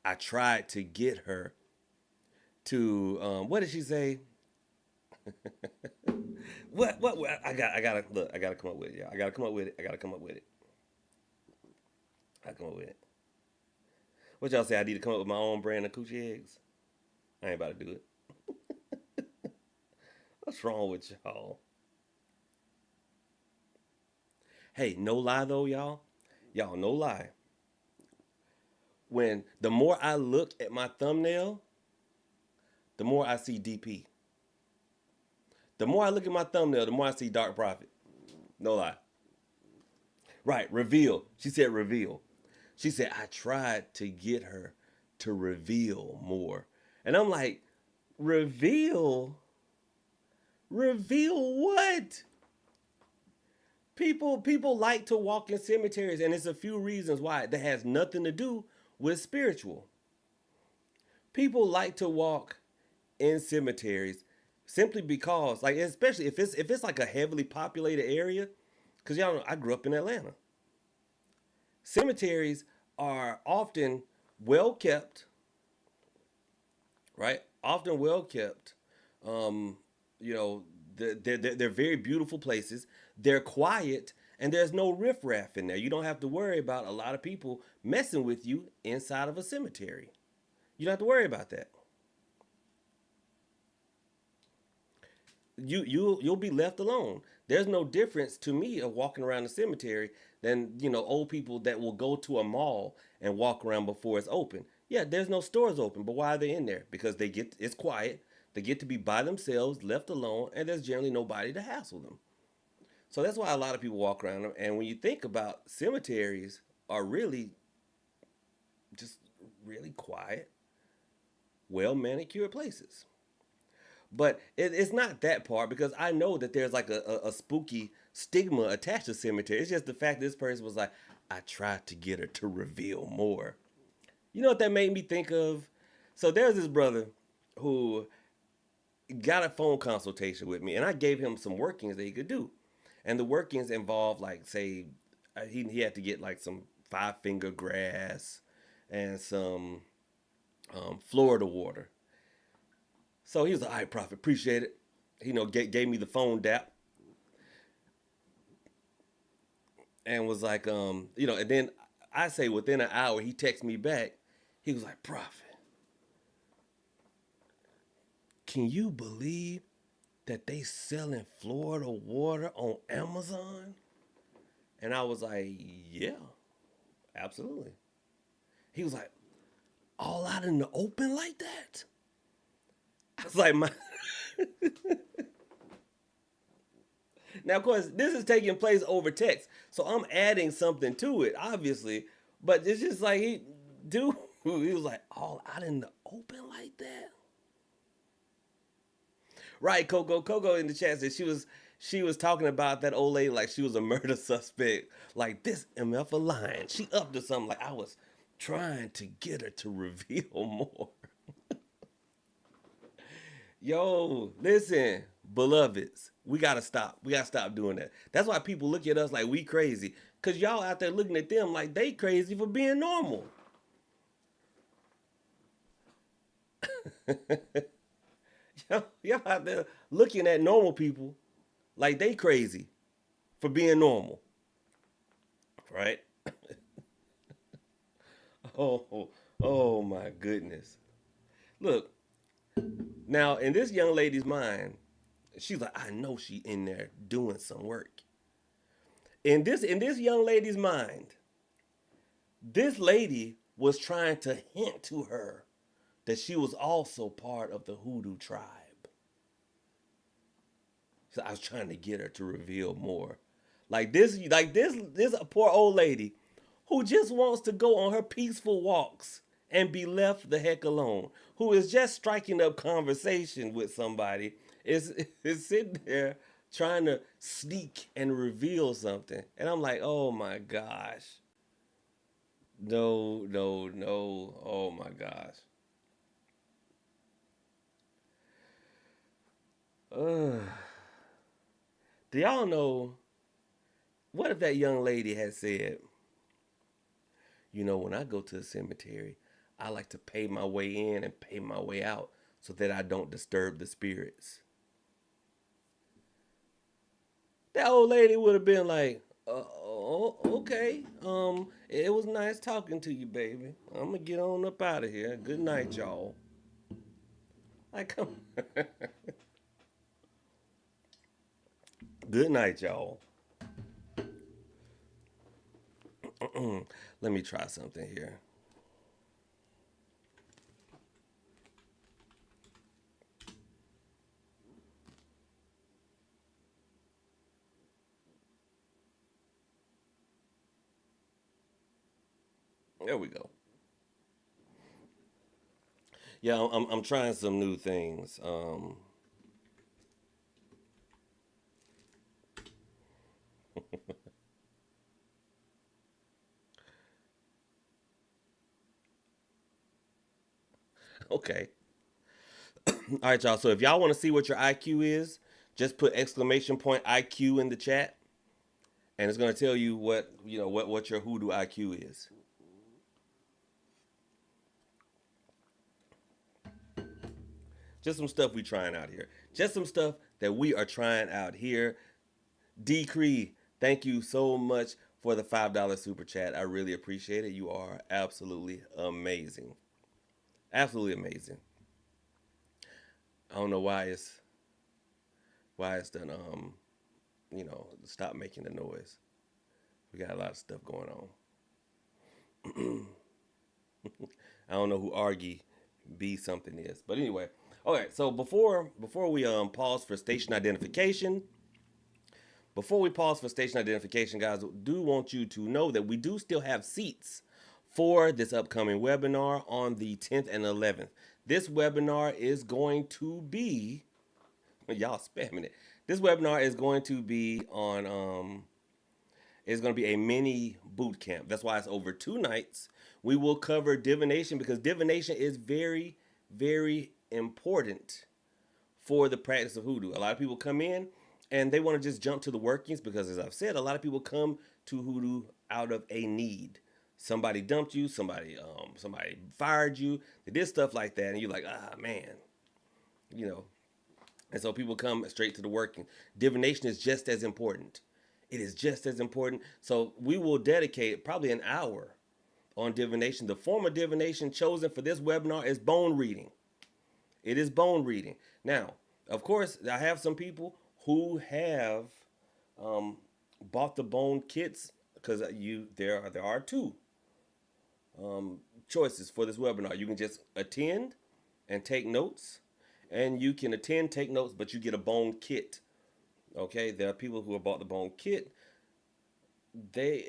I tried to get her to, what did she say? What? I gotta look. I gotta come up with it. Yeah, I gotta come up with it. I gotta come up with it. I come up with it. What y'all say? I need to come up with my own brand of coochie eggs. I ain't about to do it. What's wrong with y'all? Hey, no lie though, y'all. Y'all, no lie. When the more I look at my thumbnail, the more I see DP. The more I look at my thumbnail, the more I see Dark Prophet. No lie. Right, reveal. She said reveal. She said, I tried to get her to reveal more. And I'm like, reveal? Reveal what? People like to walk in cemeteries, and it's a few reasons why. That has nothing to do with spiritual. People like to walk in cemeteries simply because, like, especially if it's like a heavily populated area, because y'all know I grew up in Atlanta. Cemeteries are often well kept, right? Often well kept. Um, you know, they're very beautiful places. They're quiet, and there's no riffraff in there. You don't have to worry about a lot of people messing with you inside of a cemetery. You don't have to worry about that. You'll be left alone. There's no difference to me of walking around the cemetery than old people that will go to a mall and walk around before it's open. Yeah, there's no stores open, but why are they in there? Because it's quiet. They get to be by themselves, left alone, and there's generally nobody to hassle them. So that's why a lot of people walk around them. And when you think about cemeteries, are really just really quiet, well manicured places. But it's not that part because I know that there's like a spooky stigma attached to cemetery. It's just the fact that this person was like, I tried to get her to reveal more. You know what that made me think of? So there's this brother who got a phone consultation with me, and I gave him some workings that he could do. And the workings involved, like, say, he had to get like some five finger grass and some Florida water. So he was like, all right, Prophet, appreciate it. Gave me the phone dap and was like, and then I say within an hour, he texted me back. He was like, Prophet, can you believe that they selling Florida water on Amazon? And I was like, yeah, absolutely. He was like, all out in the open like that? I was like, my. Now, of course, this is taking place over text, so I'm adding something to it, obviously. But it's just like he was like, all out in the open like that. Right, Coco in the chat said she was talking about that old lady like she was a murder suspect. Like this MF a lying. She up to something. Like I was trying to get her to reveal more. Yo, listen, beloveds, we gotta stop. We gotta stop doing that. That's why people look at us like we crazy. Cause y'all out there looking at them like they crazy for being normal. Y'all out there looking at normal people like they crazy for being normal, right? Oh, oh my goodness. Look, now in this young lady's mind, she's like, I know she in there doing some work. In this young lady's mind, this lady was trying to hint to her that she was also part of the Hoodoo tribe. So I was trying to get her to reveal more. This poor old lady who just wants to go on her peaceful walks and be left the heck alone, who is just striking up conversation with somebody, is is sitting there trying to sneak and reveal something. And I'm like, oh my gosh. No, no, no. Oh my gosh. Ugh. Do y'all know what if that young lady had said, when I go to the cemetery, I like to pay my way in and pay my way out so that I don't disturb the spirits? That old lady would have been like, oh, okay. It was nice talking to you, baby. I'm gonna get on up out of here. Good night, y'all. Like, come. Good night, y'all. Let me try something here. There we go. Yeah, I'm trying some new things. Okay. All right, y'all. So if y'all want to see what your IQ is, just put exclamation point IQ in the chat, and it's gonna tell you what your hoodoo IQ is. Just some stuff we trying out here. Just some stuff that we are trying out here. Decree, thank you so much for the $5 super chat. I really appreciate it. You are absolutely amazing. Absolutely amazing. I don't know why it's done stop making the noise. We got a lot of stuff going on. I don't know who Argy B something is. But anyway, okay, so before we pause for station identification, guys, do want you to know that we do still have seats for this upcoming webinar on the 10th and 11th. This webinar is going to be y'all spamming it. This webinar is going to be on it's going to be a mini boot camp. That's why it's over 2 nights. We will cover divination because divination is very, very important for the practice of hoodoo. A lot of people come in and they want to just jump to the workings because, as I've said, a lot of people come to hoodoo out of a need. Somebody dumped you, somebody fired you, they did stuff like that, and you're like, man, you know. And so people come straight to the working. Divination is just as important. It is just as important. So we will dedicate probably an hour on divination. The form of divination chosen for this webinar is bone reading. It is bone reading. Now, of course, I have some people who have bought the bone kits because there are two choices for this webinar. You can just attend and take notes, and you can attend, take notes, but you get a bone kit. Okay, there are people who have bought the bone kit. They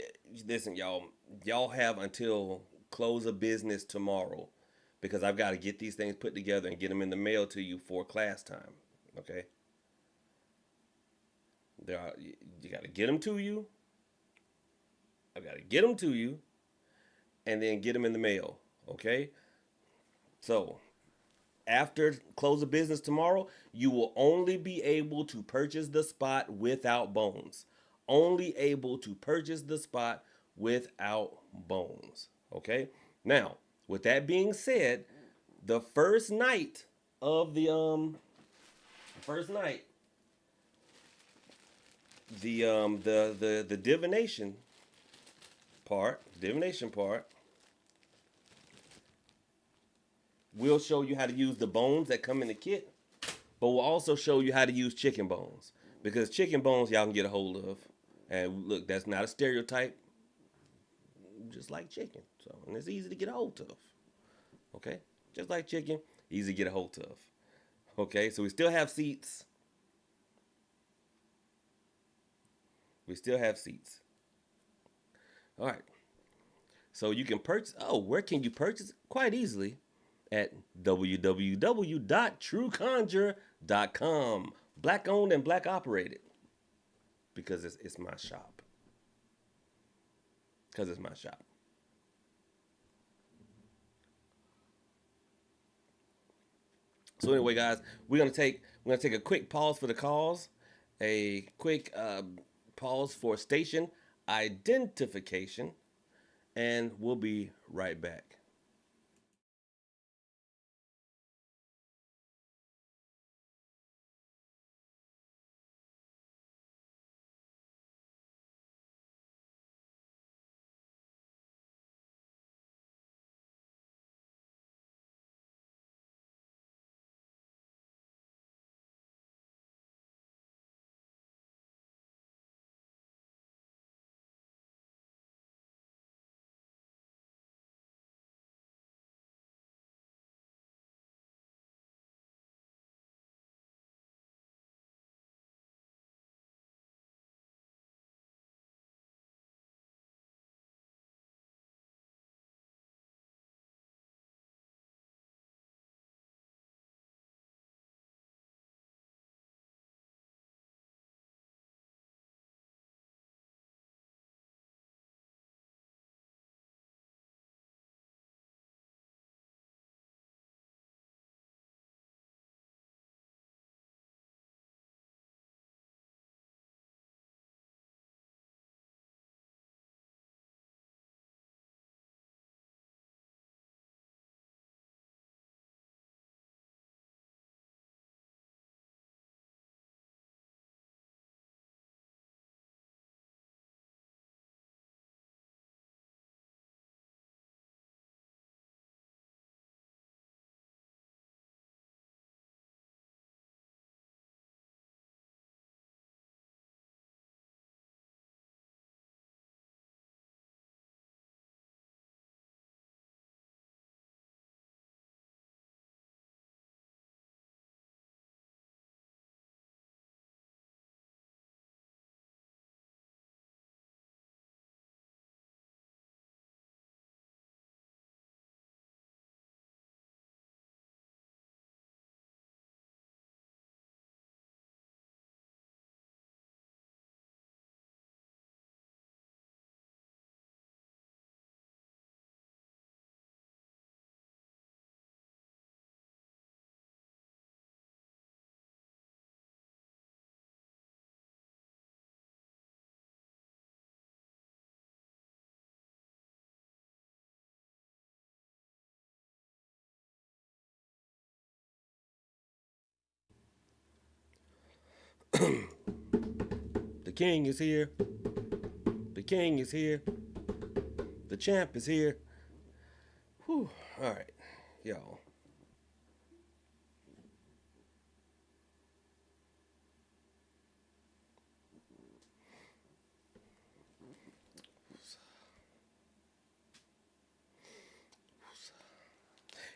listen, y'all have until close of business tomorrow because I've got to get these things put together and get them in the mail to you for class time. Okay, you got to get them to you. I've got to get them to you, and then get them in the mail. Okay, so after close of business tomorrow, you will only be able to purchase the spot without bones. Only able to purchase the spot without bones. Okay? Now, with that being said, the first night of the first night The divination part will show you how to use the bones that come in the kit, but we'll also show you how to use chicken bones, because chicken bones y'all can get a hold of. And look, that's not a stereotype, just like chicken. So, and it's easy to get a hold of. Okay, just like chicken, easy to get a hold of. Okay, so we still have seats. We still have seats. All right. So you can purchase. Oh, where can you purchase? Quite easily at www.trueconjure.com. Black owned and black operated, because it's my shop. Because it's my shop. So anyway, guys, we're gonna take a quick pause for the calls, a quick pause for station identification, and we'll be right back. The king is here. The king is here. The champ is here. Whew. All right, y'all.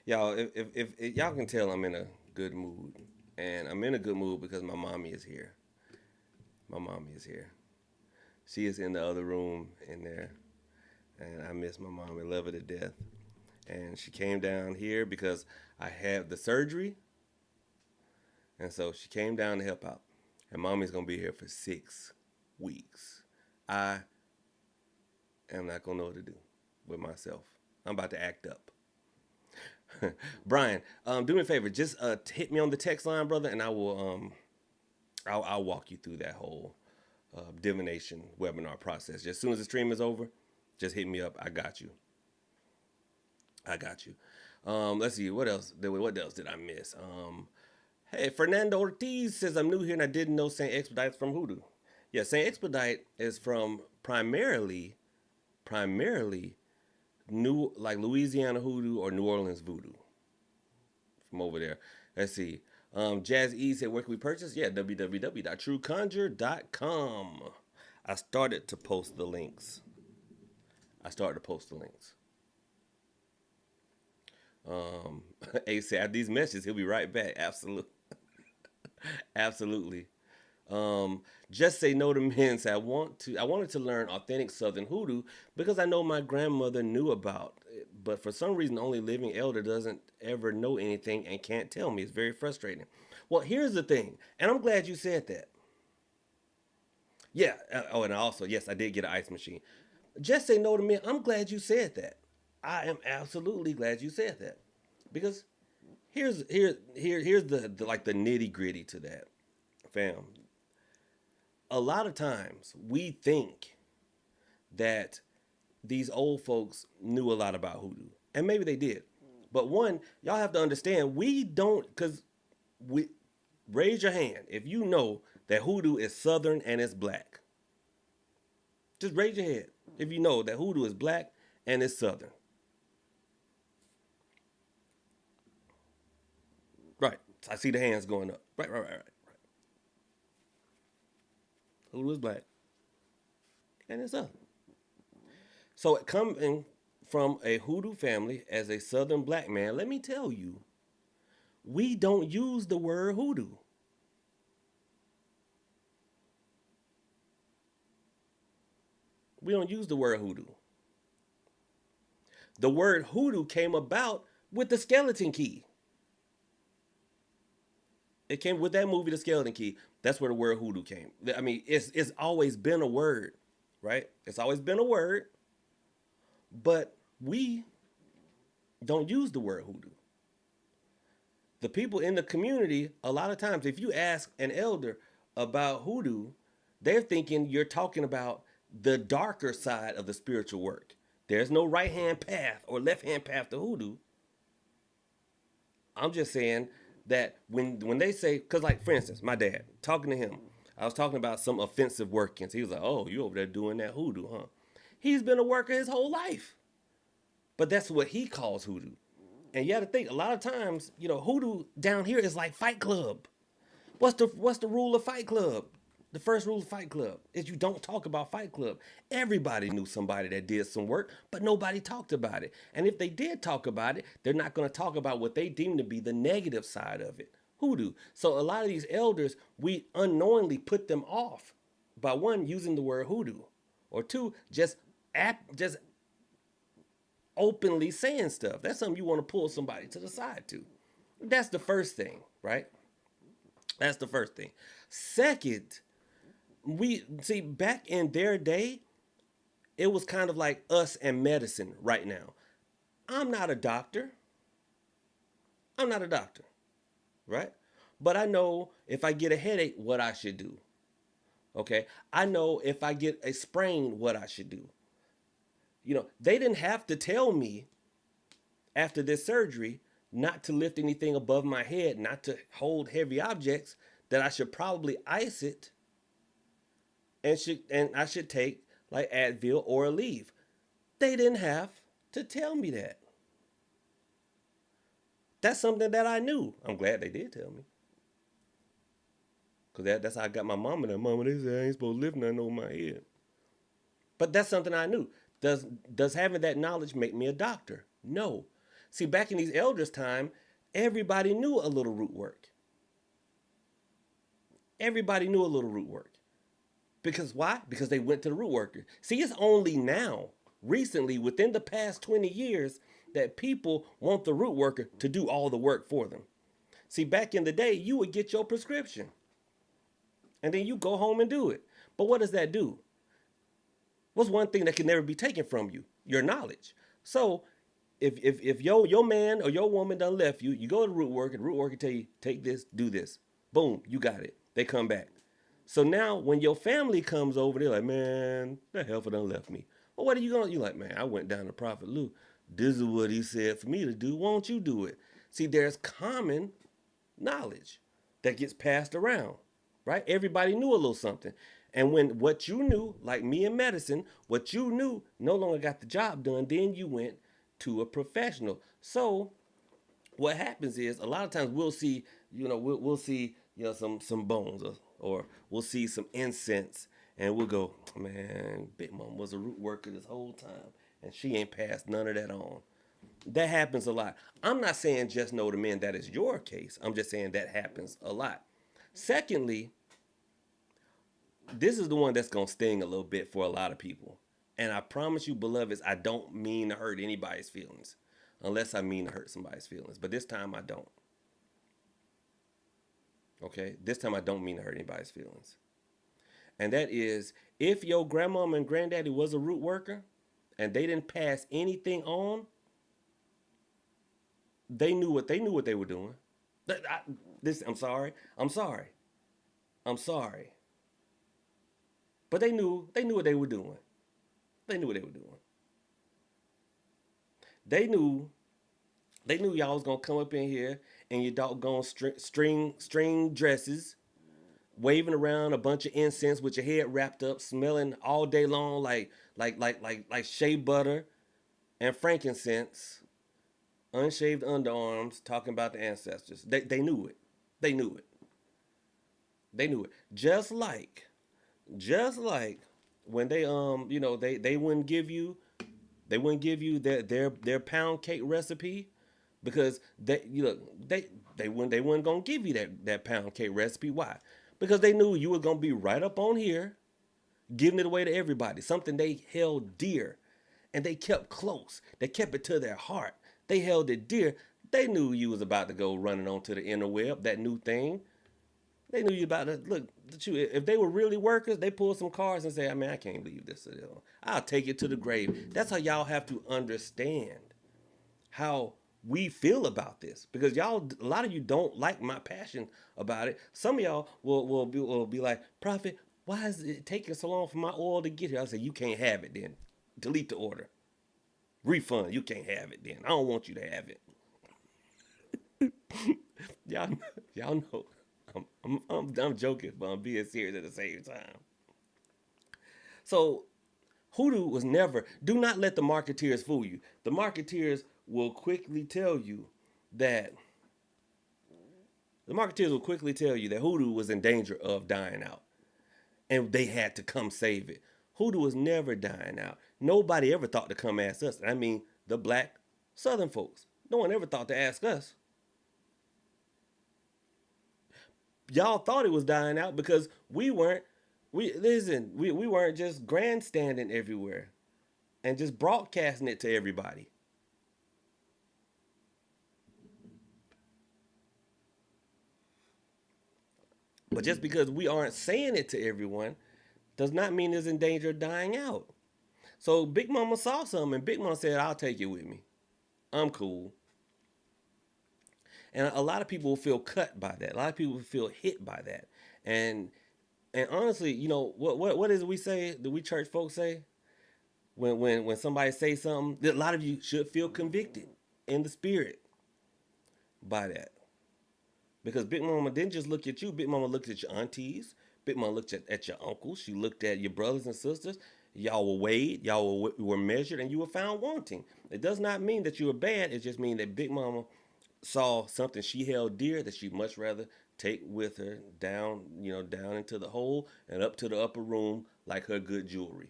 Y'all, if y'all can tell, I'm in a good mood, and I'm in a good mood because my mommy is here. My mommy is here. She is in the other room in there, and I miss my mom and love her to death. And she came down here because I had the surgery, and so she came down to help out. And mommy's gonna be here for 6 weeks. I am not gonna know what to do with myself. I'm about to act up. Brian, do me a favor. Just hit me on the text line, brother, and I will I'll walk you through that whole divination webinar process. Just as soon as the stream is over, just hit me up. I got you. I got you. Let's see. What else did I miss? Hey, Fernando Ortiz says I'm new here and I didn't know Saint Expedite's from Hoodoo. Yeah, Saint Expedite is from primarily New like Louisiana Hoodoo or New Orleans Voodoo from over there. Let's see. Jazz E said, where can we purchase? Yeah, www.trueconjure.com. I started to post the links. I started to post the links. Ace said, after these messages, he'll be right back. Absolutely. Absolutely. Just say no to men. Say I wanted to learn authentic Southern hoodoo because I know my grandmother knew about it, but for some reason, the only living elder doesn't ever know anything and can't tell me. It's very frustrating. Well, here's the thing, and I'm glad you said that. Yeah. Oh, and also, yes, I did get an ice machine. Just say no to men. I'm glad you said that. I am absolutely glad you said that because here's the like the nitty gritty to that, fam. A lot of times we think that these old folks knew a lot about hoodoo, and maybe they did. But one, y'all have to understand, we don't, because we raise your hand if you know that hoodoo is southern and it's black. Just raise your head if you know that hoodoo is black and it's southern. Right. I see the hands going up. Right. Hoodoo is black and it's southern. So coming from a hoodoo family as a southern black man, let me tell you, we don't use the word hoodoo. We don't use the word hoodoo. The word hoodoo came about with the skeleton key. It came with that movie, The Skeleton Key. That's where the word hoodoo came. I mean, it's always been a word, right? It's always been a word, but we don't use the word hoodoo. The people in the community, a lot of times, if you ask an elder about hoodoo, they're thinking you're talking about the darker side of the spiritual work. There's no right hand path or left hand path to hoodoo. I'm just saying that when they say, because like for instance, my dad, talking to him, I was talking about some offensive workings. He was like, "Oh, you over there doing that hoodoo, huh?" He's been a worker his whole life, but that's what he calls hoodoo. And you got to think, a lot of times, hoodoo down here is like Fight Club. What's the rule of Fight Club? The first rule of Fight Club is you don't talk about Fight Club. Everybody knew somebody that did some work, but nobody talked about it. And if they did talk about it, they're not going to talk about what they deem to be the negative side of it. Hoodoo. So a lot of these elders, we unknowingly put them off by one, using the word hoodoo, or two, just openly saying stuff. That's something you want to pull somebody to the side to. That's the first thing, right? That's the first thing. Second, we see back in their day, it was kind of like us and medicine right now. I'm not a doctor. I'm not a doctor, right? But I know if I get a headache, what I should do. Okay. I know if I get a sprain, what I should do. They didn't have to tell me after this surgery not to lift anything above my head, not to hold heavy objects, that I should probably ice it and I should take like Advil or Aleve. They didn't have to tell me that. That's something that I knew. I'm glad they did tell me. Because that's how I got my mama. That mama, they said I ain't supposed to lift nothing over my head. But that's something I knew. Does having that knowledge make me a doctor? No. See, back in these elders' time, everybody knew a little root work. Everybody knew a little root work. Because why? Because they went to the root worker. See, it's only now, recently, within the past 20 years, that people want the root worker to do all the work for them. See, back in the day, you would get your prescription. And then you go home and do it. But what does that do? What's one thing that can never be taken from you? Your knowledge. So if your man or your woman done left you, you go to the root worker tell you, take this, do this. Boom, you got it. They come back. So now when your family comes over, they're like, man, that heifer done left me. Well, what are you going to do? You're like, man, I went down to Prophet Lou. This is what he said for me to do. Won't you do it? See, there's common knowledge that gets passed around, right? Everybody knew a little something. And when what you knew, like me in medicine, what you knew no longer got the job done, then you went to a professional. So what happens is a lot of times we'll see, we'll see, some bones, or we'll see some incense, and we'll go, man, Big Mom was a root worker this whole time, and she ain't passed none of that on. That happens a lot. I'm not saying just know the men that is your case. I'm just saying that happens a lot. Secondly, this is the one that's gonna sting a little bit for a lot of people. And I promise you, beloveds, I don't mean to hurt anybody's feelings. Unless I mean to hurt somebody's feelings. But this time I don't. Okay? This time I don't mean to hurt anybody's feelings. And that is, if your grandmama and granddaddy was a root worker and they didn't pass anything on, they knew what they were doing. I'm sorry. I'm sorry. I'm sorry. But they knew what they were doing. They knew what they were doing. They knew y'all was gonna come up in here in your doggone string dresses, waving around a bunch of incense with your head wrapped up, smelling all day long like shea butter and frankincense, unshaved underarms, talking about the ancestors. They knew it. They knew it. They knew it. Just like when they wouldn't give you their pound cake recipe, because they weren't gonna give you that pound cake recipe. Why? Because they knew you were gonna be right up on here giving it away to everybody, something they held dear, and they kept close. They kept it to their heart. They held it dear. They knew you was about to go running onto the interweb, that new thing. They knew you about to look. If they were really workers, they pull some cards and say, "I mean, I can't leave this. I'll take it to the grave." That's how y'all have to understand how we feel about this, because a lot of you don't like my passion about it. Some of y'all will be like, "Prophet, why is it taking so long for my oil to get here?" I say, "You can't have it then. Delete the order. Refund. You can't have it then. I don't want you to have it." y'all know. I'm joking, but I'm being serious at the same time. So, Hoodoo was never. Do not let the marketeers fool you. The marketeers will quickly tell you that. Hoodoo was in danger of dying out, and they had to come save it. Hoodoo was never dying out. Nobody ever thought to come ask us. I mean, the black Southern folks. No one ever thought to ask us. Y'all thought it was dying out because we weren't just grandstanding everywhere and just broadcasting it to everybody. But just because we aren't saying it to everyone does not mean it's in danger of dying out. So Big Mama saw something, and Big Mama said, "I'll take it with me. I'm cool." And a lot of people will feel cut by that. A lot of people will feel hit by that. And honestly, what is it we say? Do we church folks say? When somebody says something, a lot of you should feel convicted in the spirit by that. Because Big Mama didn't just look at you. Big Mama looked at your aunties. Big Mama looked at your uncles. She looked at your brothers and sisters. Y'all were weighed. Y'all were measured, and you were found wanting. It does not mean that you were bad. It just means that Big Mama saw something she held dear that she'd much rather take with her down into the hole and up to the upper room like her good jewelry.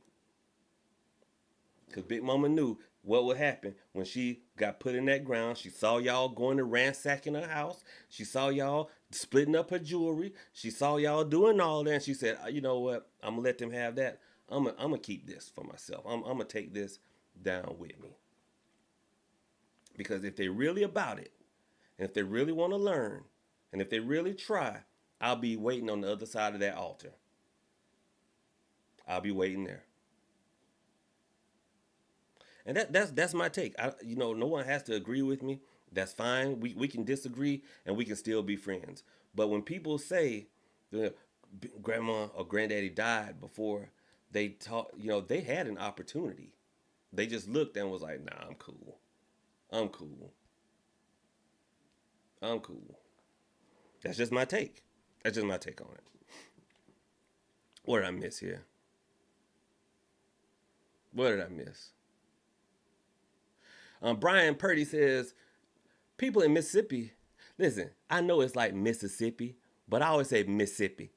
Because Big Mama knew what would happen when she got put in that ground. She saw y'all going to ransacking her house. She saw y'all splitting up her jewelry. She saw y'all doing all that. And she said, "You know what? I'm going to let them have that. I'm gonna keep this for myself. I'm going to take this down with me." Because if they're really about it, and if they really want to learn, and if they really try, I'll be waiting on the other side of that altar. I'll be waiting there. And that's my take. No one has to agree with me. That's fine. We can disagree and we can still be friends. But when people say that grandma or granddaddy died before they taught, they had an opportunity. They just looked and was like, "Nah, I'm cool. I'm cool. I'm cool." That's just my take. That's just my take on it. What did I miss here? What did I miss? Brian Purdy says people in Mississippi. Listen, I know it's like Mississippi, but I always say Mississippi.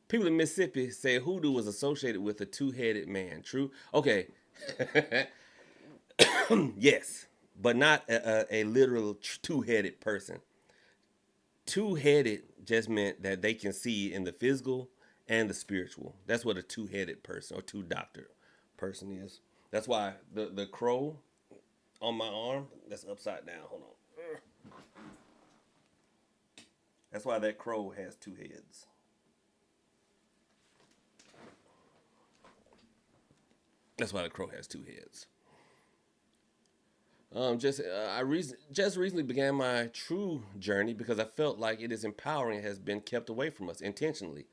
People in Mississippi say Hoodoo was associated with a two-headed man. True? Okay. Yes, but not a literal two-headed person. Two-headed just meant that they can see in the physical and the spiritual. That's what a two-headed person or two-doctored person is. That's why the crow on my arm, that's upside down. Hold on. That's why that crow has two heads. That's why the crow has two heads. Just recently began my true journey because I felt like it is empowering and has been kept away from us intentionally.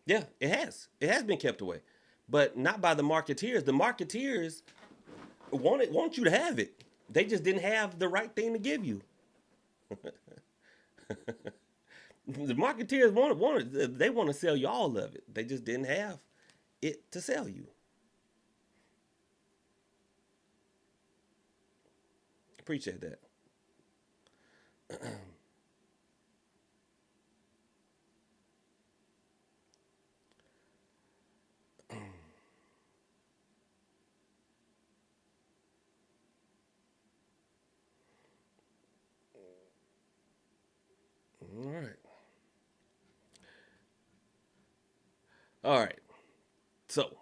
Yeah, it has. It has been kept away, but not by the marketeers. The marketeers want you to have it. They just didn't have the right thing to give you. The marketeers they want to sell you all of it. They just didn't have it to sell you. Appreciate that. All right. All right. So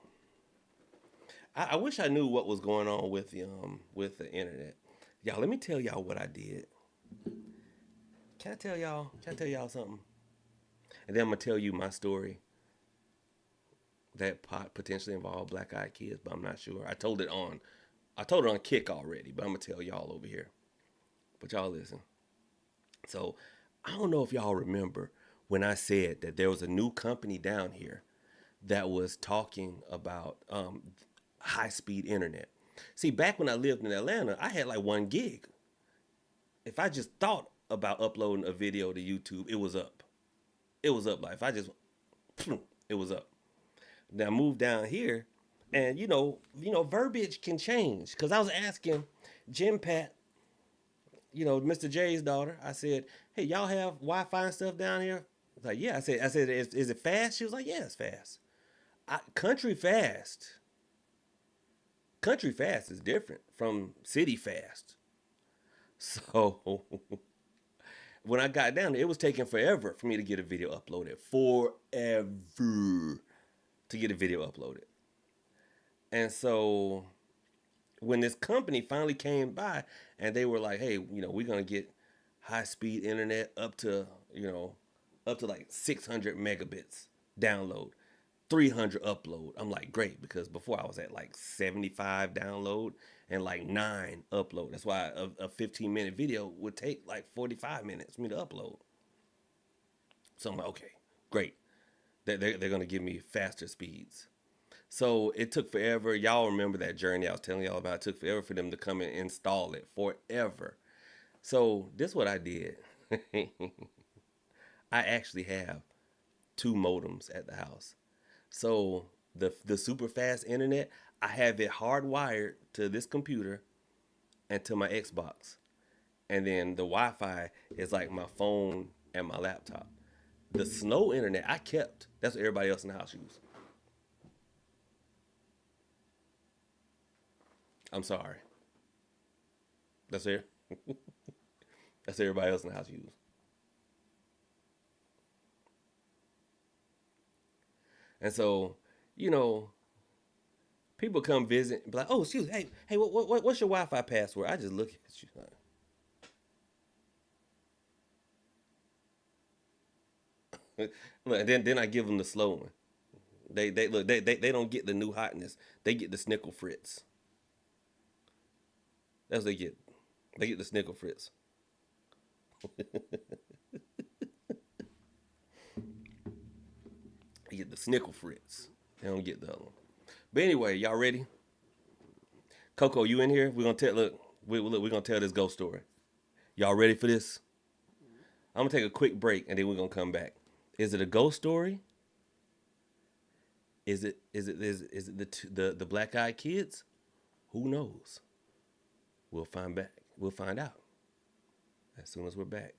I wish I knew what was going on with the internet. Y'all, let me tell y'all what I did. Can I tell y'all? Can I tell y'all something? And then I'm gonna tell you my story that potentially involved black-eyed kids, but I'm not sure. I told it on Kick already, but I'm gonna tell y'all over here. But y'all listen. So I don't know if y'all remember when I said that there was a new company down here that was talking about high-speed internet. See, back when I lived in Atlanta, I had like 1 gig. If I just thought about uploading a video to YouTube, it was up. It was up. Like if I just, it was up. Now I moved down here, and verbiage can change. Cause I was asking Jim Pat, Mr. J's daughter. I said, "Hey, y'all have Wi-Fi and stuff down here?" I was like, "Yeah." I said, "Is it fast?" She was like, "Yeah, it's fast." Country fast. Country fast is different from city fast. So when I got down there, it was taking forever for me to get a video uploaded. Forever to get a video uploaded. And so when this company finally came by and they were like, "Hey, we're gonna get high speed internet up to like 600 megabits download. 300 upload." I'm like, great, because before I was at like 75 download and like 9 upload. That's why a 15-minute video would take like 45 minutes for me to upload. So I'm like, okay, great. They're going to give me faster speeds. So it took forever. Y'all remember that journey I was telling y'all about. It took forever for them to come and install it. Forever. So this is what I did. I actually have 2 modems at the house. So the super fast internet, I have it hardwired to this computer and to my Xbox. And then the Wi-Fi is like my phone and my laptop. The snow internet I kept. That's what everybody else in the house used. I'm sorry. That's it. That's what everybody else in the house used. And so, you know, people come visit and be like, "Oh, excuse me, hey, what's your Wi-Fi password?" I just look at you. Look, and then I give them the slow one. They don't get the new hotness. They get the snickle fritz. That's what they get. They get the snickle fritz. They get the snickle fritz. They don't get the other one. But anyway, y'all ready? Coco, you in here? We're gonna tell. We're gonna tell this ghost story. Y'all ready for this? I'm gonna take a quick break and then we're gonna come back. Is it a ghost story Is it the black eyed kids? Who knows? We'll find back. We'll find out as soon as we're back.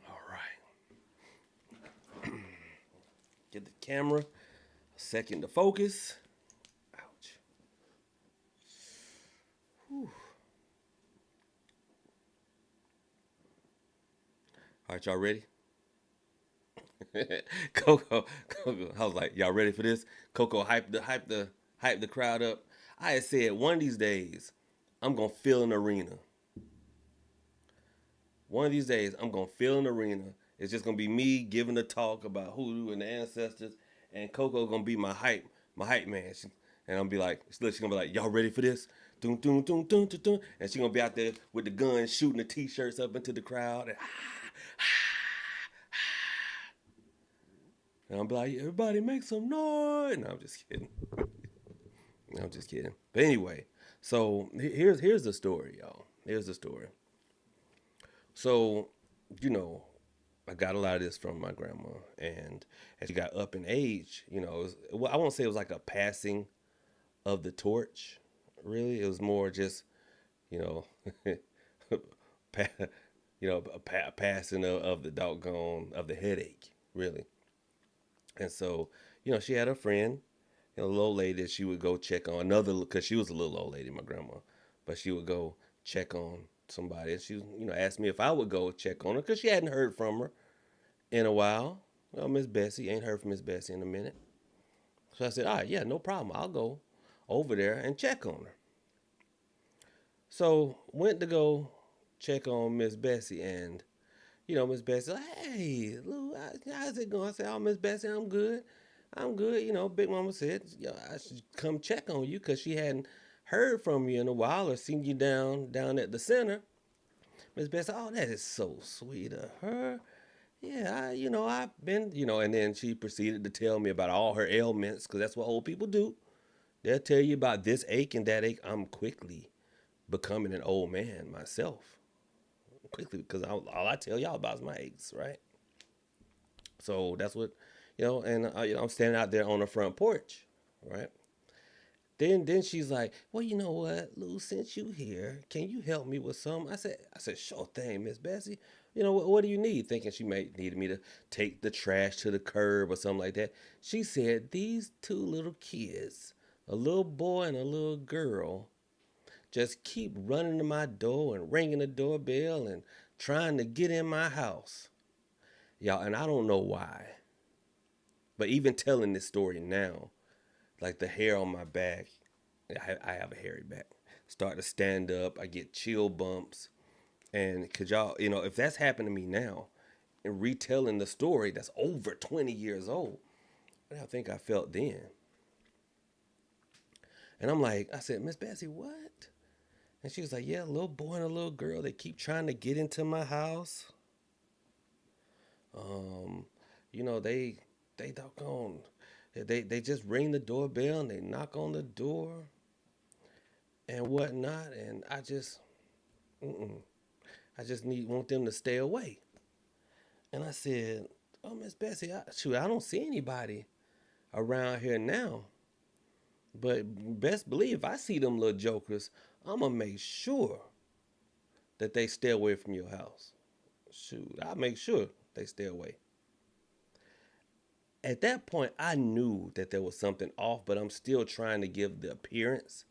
All right. Get the camera a second to focus. Ouch. Whew. All right, y'all ready? Coco. I was like, y'all ready for this? Coco hype the crowd up. I had said one of these days, I'm gonna fill an arena. One of these days, I'm gonna fill an arena. It's just gonna be me giving a talk about Hoodoo and the ancestors, and Coco gonna be my hype man. And I'm be like, she's gonna be like, y'all ready for this? Doom, doom, doom, doom, doom, doom. And she gonna be out there with the gun shooting the t-shirts up into the crowd. And I'm be like, everybody make some noise. No, I'm just kidding. No, I'm just kidding. But anyway, so here's the story, y'all. Here's the story. So, you know, I got a lot of this from my grandma, and as she got up in age, well, I won't say it was like a passing of the torch. Really, it was more just, you know, pa- passing of the doggone of the headache, really. And so, she had a friend, a little old lady that she would go check on another because she was a little old lady, my grandma, but she would go check on somebody. And she, asked me if I would go check on her because she hadn't heard from her in a while. Well, Miss Bessie ain't heard from Miss Bessie in a minute. So I said, all right, yeah, no problem. I'll go over there and check on her. So went to go check on Miss Bessie, and Miss Bessie, like, hey, Lou, how's it going? I said, oh, Miss Bessie, I'm good. I'm good. Big Mama said, I should come check on you because she hadn't heard from you in a while or seen you down at the center. Miss Bessie, oh, that is so sweet of her. Yeah, I've been, and then she proceeded to tell me about all her ailments because that's what old people do. They'll tell you about this ache and that ache. I'm quickly becoming an old man myself. Quickly, because all I tell y'all about is my aches, right? So that's what, and I'm standing out there on the front porch, right? Then she's like, well, you know what, Lou, since you here, can you help me with some? I said, sure thing, Miss Bessie. What do you need? Thinking she may needed me to take the trash to the curb or something like that. She said, these two little kids, a little boy and a little girl, just keep running to my door and ringing the doorbell and trying to get in my house. Y'all, and I don't know why, but even telling this story now, like the hair on my back, I have a hairy back, start to stand up. I get chill bumps. And could y'all, if that's happened to me now and retelling the story that's over 20 years old, I think I felt then. And I'm like, I said, Miss Bessie, what? And she was like, yeah, a little boy and a little girl, they keep trying to get into my house. Um, they doggone, they just ring the doorbell and they knock on the door and whatnot, and mm-mm, I just want them to stay away. And I said, oh, Miss Bessie, I don't see anybody around here now, but best believe if I see them little jokers, I'm gonna make sure that they stay away from your house. Shoot, I'll make sure they stay away. At that point, I knew that there was something off, but I'm still trying to give the appearance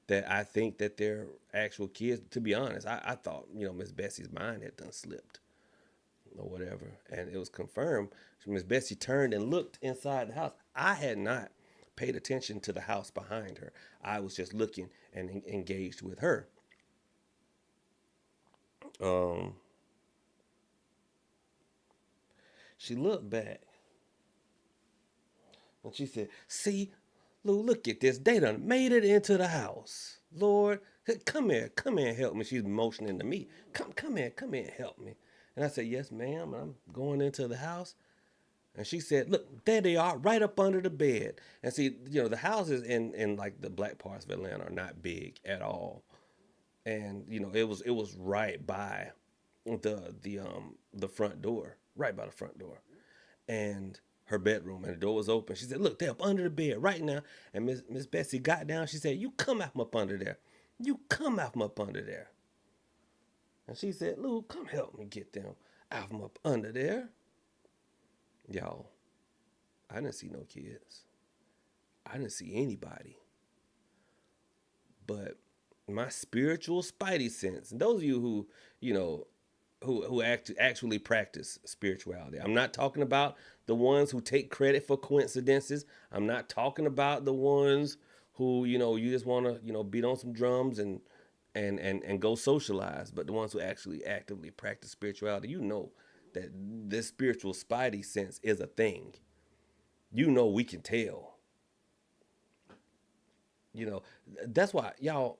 that I think that they're actual kids. To be honest, I thought, Miss Bessie's mind had done slipped or whatever. And it was confirmed. Miss Bessie turned and looked inside the house. I had not paid attention to the house behind her. I was just looking and engaged with her. Um, she looked back and she said, see, Lou, look at this. They done made it into the house. Lord, come here and help me. She's motioning to me. Come here and help me. And I said, yes, ma'am. I'm going into the house. And she said, look, there they are, right up under the bed. And see, the houses in like the black parts of Atlanta are not big at all. And, it was right by the front door, right by the front door. And her bedroom, and the door was open. She said, look, they're up under the bed right now. And Miss Bessie got down. She said, you come out from up under there. You come out from up under there. And she said, Lou, come help me get them out from up under there. Y'all, I didn't see no kids. I didn't see anybody. But my spiritual spidey sense, and those of you who, actually practice spirituality. I'm not talking about the ones who take credit for coincidences. I'm not talking about the ones who, you just want to, beat on some drums and go socialize. But the ones who actually actively practice spirituality, that this spiritual spidey sense is a thing. We can tell. That's why, y'all,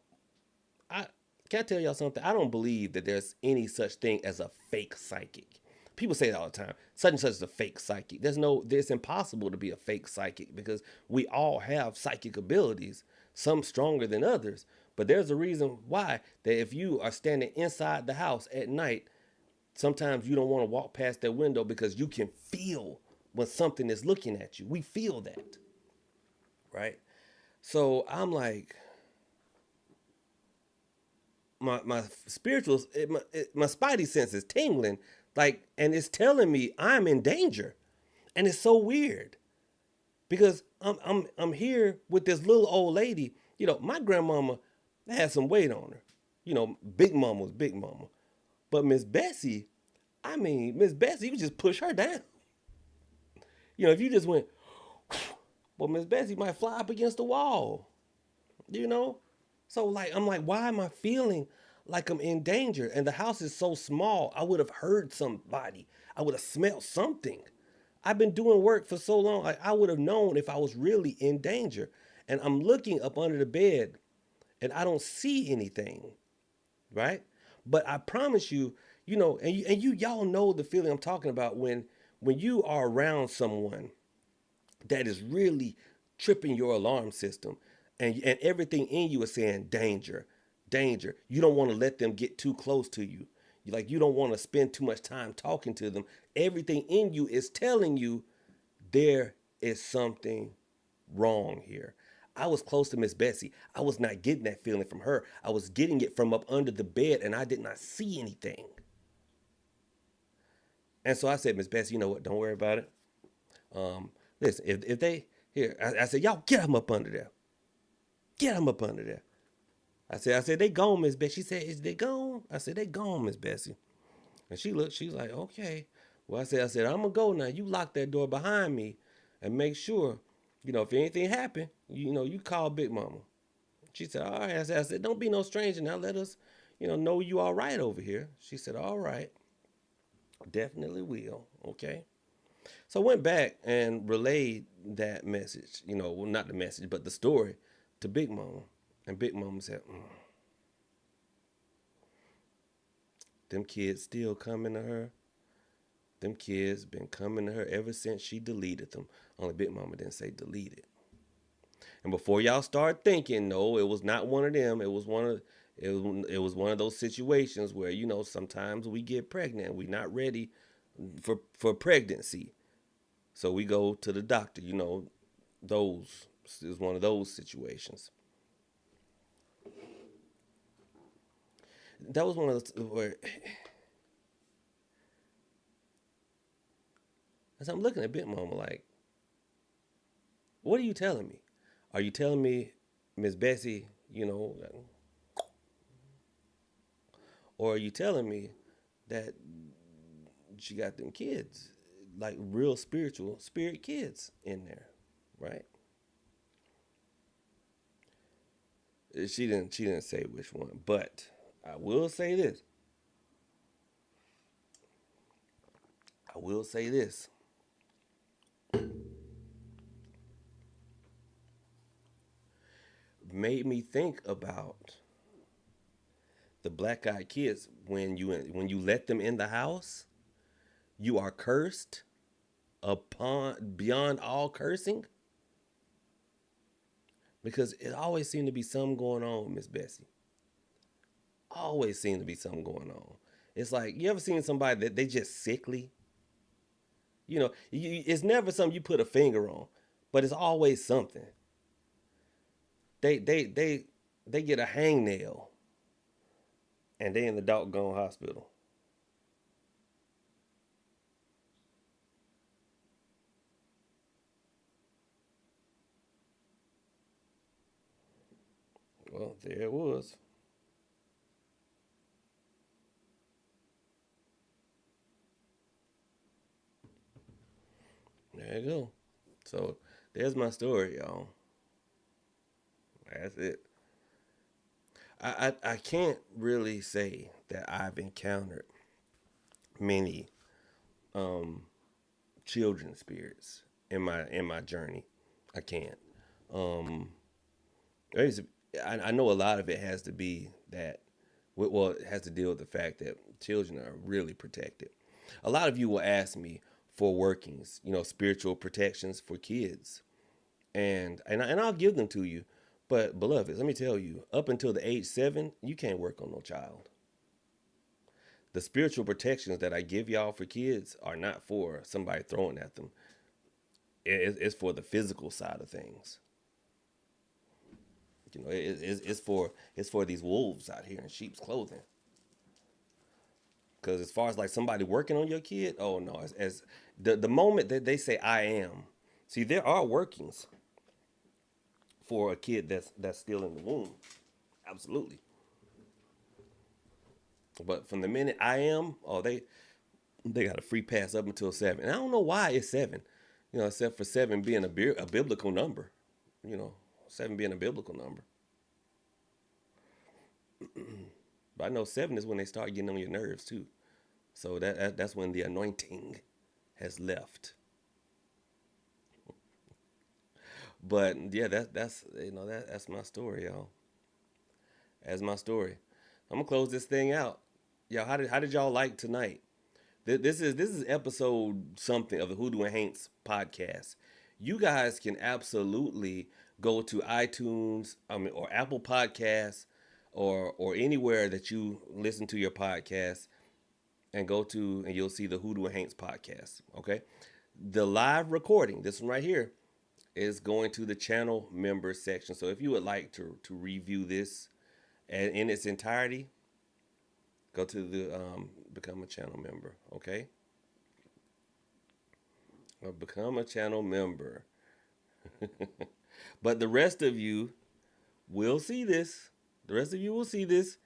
I can I tell y'all something? I don't believe that there's any such thing as a fake psychic. People say that all the time. Such and such is a fake psychic. It's impossible to be a fake psychic because we all have psychic abilities, some stronger than others. But there's a reason why that if you are standing inside the house at night, sometimes you don't want to walk past that window because you can feel when something is looking at you. We feel that, right? So I'm like, my spiritual, my spidey sense is tingling, like, and it's telling me I'm in danger, and it's so weird because I'm here with this little old lady. You know, my grandmama had some weight on her. You know, Big Mama was Big Mama, but Miss Bessie, I mean, Miss Bessie, you could just push her down. You know, if you just went, well, Miss Bessie might fly up against the wall. You know, so like I'm like, why am I feeling like I'm in danger? And the house is so small. I would have heard somebody. I would have smelled something. I've been doing work for so long. Like I would have known if I was really in danger. And I'm looking up under the bed, and I don't see anything, right? But I promise you, you know, and y'all know the feeling I'm talking about when you are around someone that is really tripping your alarm system, and everything in you is saying danger, danger. You don't want to let them get too close to you. You don't want to spend too much time talking to them. Everything in you is telling you there is something wrong here. I was close to Miss Bessie. I was not getting that feeling from her. I was getting it from up under the bed, and I did not see anything. And so I said, Miss Bessie, you know what? Don't worry about it. Listen, if they here, I said, y'all get them up under there. Get them up under there. I said, they gone, Miss Bessie. She said, is they gone? I said, they gone, Miss Bessie. And she looked, she's like, okay. Well, I said, I'm gonna go now. You lock that door behind me and make sure, you know, if anything happen, you know, you call Big Mama. She said, all right. I said, don't be no stranger now. Let us, know you all right over here. She said, all right. Definitely will. Okay. So I went back and relayed that message, well, not the message, but the story to Big Mama. And Big Mama said, them kids still coming to her. Them kids been coming to her ever since she deleted them. Only Big Mama didn't say deleted. And before y'all start thinking, no, it was not one of them. It was one of those situations where, sometimes we get pregnant. We're not ready for pregnancy. So we go to the doctor, those is one of those situations. That was one of those where, as I'm looking at Big Mama like, what are you telling me? Are you telling me, Miss Bessie, or are you telling me that she got them kids, like real spiritual spirit kids in there, right? She didn't say which one, but I will say this. I will say this. Made me think about the black-eyed kids. When you let them in the house, you are cursed upon beyond all cursing, because it always seemed to be something going on with Miss Bessie. Always seemed to be something going on. It's like, you ever seen somebody that they just sickly? It's never something you put a finger on, but it's always something. They get a hangnail and they in the doggone hospital. Well, there it was. There you go. So there's my story, y'all. That's it. I can't really say that I've encountered many um children spirits in my journey. I can't. Um, there's- I know a lot of it has to be that. Well, it has to deal with the fact that children are really protected. A lot of you will ask me for workings, spiritual protections for kids, and I'll give them to you. But beloveds, let me tell you, up until the age 7, you can't work on no child. The spiritual protections that I give y'all for kids are not for somebody throwing at them. It's for the physical side of things. it's for these wolves out here in sheep's clothing. Because as far as like somebody working on your kid, oh no, as the moment that they say I am, see there are workings for a kid that's still in the womb, absolutely. But from the minute I am, oh they got a free pass up until 7. And I don't know why it's 7, except for 7 being a biblical number, you know, 7 being a biblical number. But I know 7 is when they start getting on your nerves too. So that's when the anointing has left. But yeah, that's my story, y'all. That's my story. I'm gonna close this thing out. Y'all, how did y'all like tonight? This is episode something of the Hoodoo and Haints podcast. You guys can absolutely go to iTunes, or Apple Podcasts, or anywhere that you listen to your podcast, and go to and you'll see the Hoodoo and Haints podcast. Okay, the live recording, this one right here, is going to the channel member section. So if you would like to review this and in its entirety, go to the become a channel member. Okay, or become a channel member. But the rest of you will see this. The rest of you will see this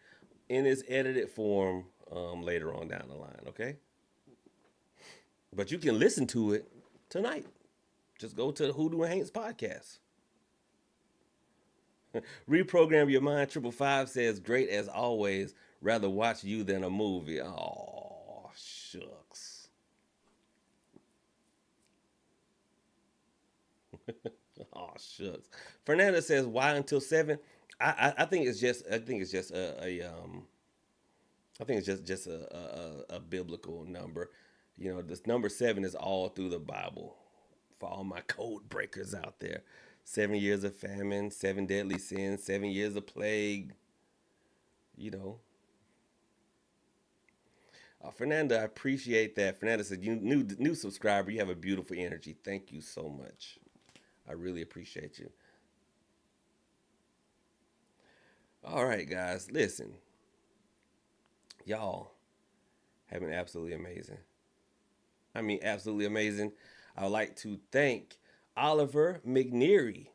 in its edited form later on down the line. Okay, but you can listen to it tonight. Just go to the Hoodoo and Haints podcast. Reprogram your mind. 555 says, great as always. Rather watch you than a movie. Oh, shucks. Oh, shucks. Fernanda says, why until 7? I think it's just I think it's just a biblical number. This number 7 is all through the Bible. For all my code breakers out there, 7 years of famine, 7 deadly sins, 7 years of plague. Fernanda, I appreciate that. Fernanda said, "You new subscriber. You have a beautiful energy. Thank you so much. I really appreciate you." All right, guys, listen. Y'all have been absolutely amazing. I mean, absolutely amazing. I would like to thank Oliver McNeary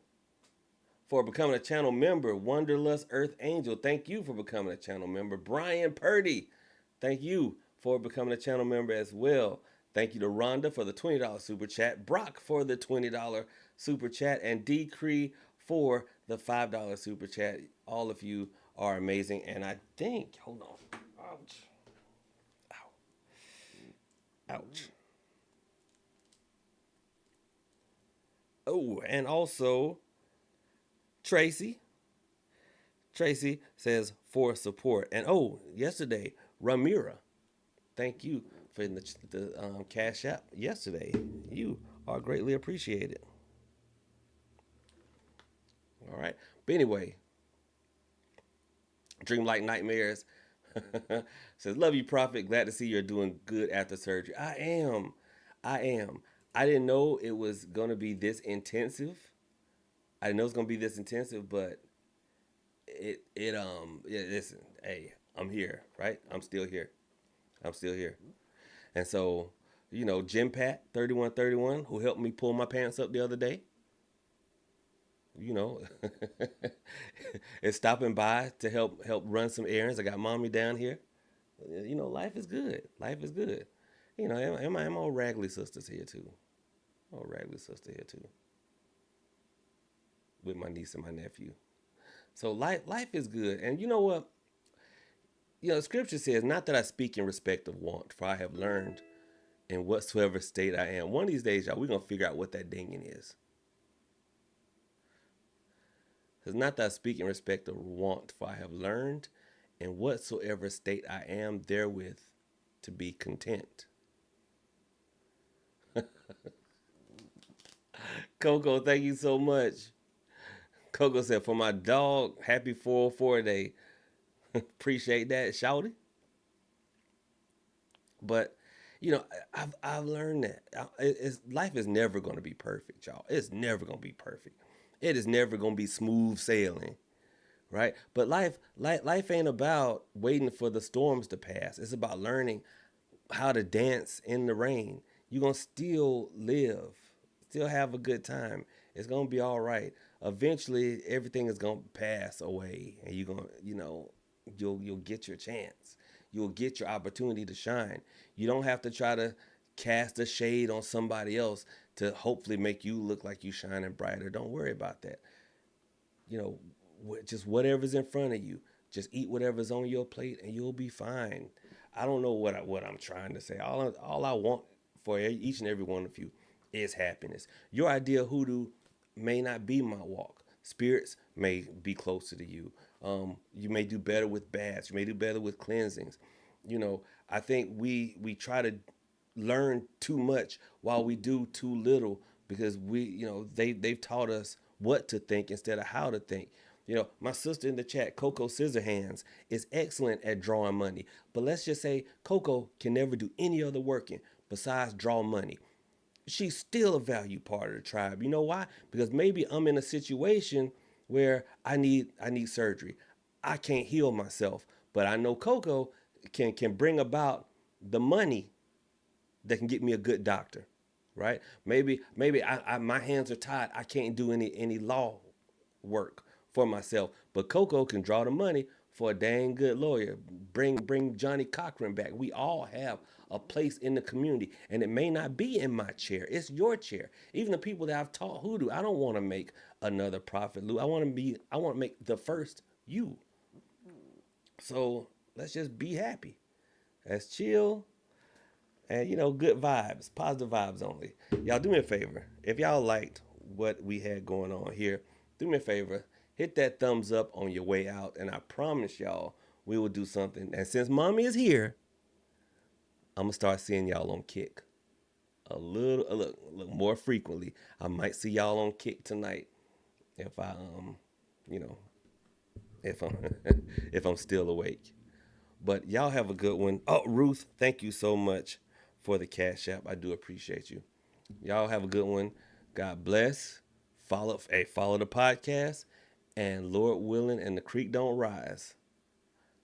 for becoming a channel member. Wanderlust Earth Angel, thank you for becoming a channel member. Brian Purdy, thank you for becoming a channel member as well. Thank you to Rhonda for the $20 super chat, Brock for the $20 super chat, and Decree for the $5 super chat. All of you are amazing, and I think, hold on, ouch, ow, ouch. Oh, and also Tracy. Tracy says for support. And yesterday, Ramira, thank you for the Cash App yesterday. You are greatly appreciated. All right. But anyway, Dream Like Nightmares says, love you, Prophet. Glad to see you're doing good after surgery. I am. I didn't know it was going to be this intensive. I didn't know it was going to be this intensive, but listen, hey, I'm here, right? I'm still here. And so, Jim Pat 3131, who helped me pull my pants up the other day, is stopping by to help run some errands. I got mommy down here. Life is good. Life is good. And my old Raggly sisters here too. Old Raggly sister here too. With my niece and my nephew. So life is good. And you know what? Scripture says, not that I speak in respect of want, for I have learned in whatsoever state I am. One of these days, y'all, we're going to figure out what that dinging is. It's not that I speak in respect of want, for I have learned in whatsoever state I am therewith to be content. Coco, thank you so much. Coco said, for my dog, happy 404 day. Appreciate that, shouty. But, I've learned that life is never going to be perfect, y'all. It's never going to be perfect. It is never going to be smooth sailing. right? But life ain't about waiting for the storms to pass. It's about learning how to dance in the rain. You're gonna still live, still have a good time. It's gonna be all right. Eventually, everything is gonna pass away, and you're gonna, you'll get your chance. You'll get your opportunity to shine. You don't have to try to cast a shade on somebody else to hopefully make you look like you shining brighter. Don't worry about that. You know, just whatever's in front of you. Just eat whatever's on your plate, and you'll be fine. I don't know what I'm trying to say. All I want for each and every one of you is happiness. Your idea of hoodoo may not be my walk. Spirits may be closer to you. You may do better with baths. You may do better with cleansings. I think we try to learn too much while we do too little because they've taught us what to think instead of how to think. My sister in the chat, Coco Scissorhands, is excellent at drawing money. But let's just say Coco can never do any other working besides draw money. She's still a value part of the tribe. You know why? Because maybe I'm in a situation where I need surgery. I can't heal myself, but I know Coco can bring about the money that can get me a good doctor, right? Maybe my hands are tied. I can't do any law work for myself, but Coco can draw the money for a dang good lawyer. Bring Johnny Cochran back. We all have a place in the community, and it may not be in my chair. It's your chair. Even the people that I've taught hoodoo, I don't want to make another Prophet Lou. I want to make the first you. So let's just be happy. Let's chill. And good vibes, positive vibes only. Y'all do me a favor. If y'all liked what we had going on here, do me a favor. Hit that thumbs up on your way out. And I promise y'all we will do something. And since mommy is here, I'm going to start seeing y'all on Kick a little more frequently. I might see y'all on Kick tonight if I, you know, if I'm, if I'm still awake. But y'all have a good one. Oh, Ruth, thank you so much for the Cash App. I do appreciate you. Y'all have a good one. God bless. Follow the podcast. And Lord willing and the creek don't rise.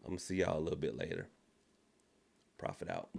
I'm going to see y'all a little bit later. Prophet out.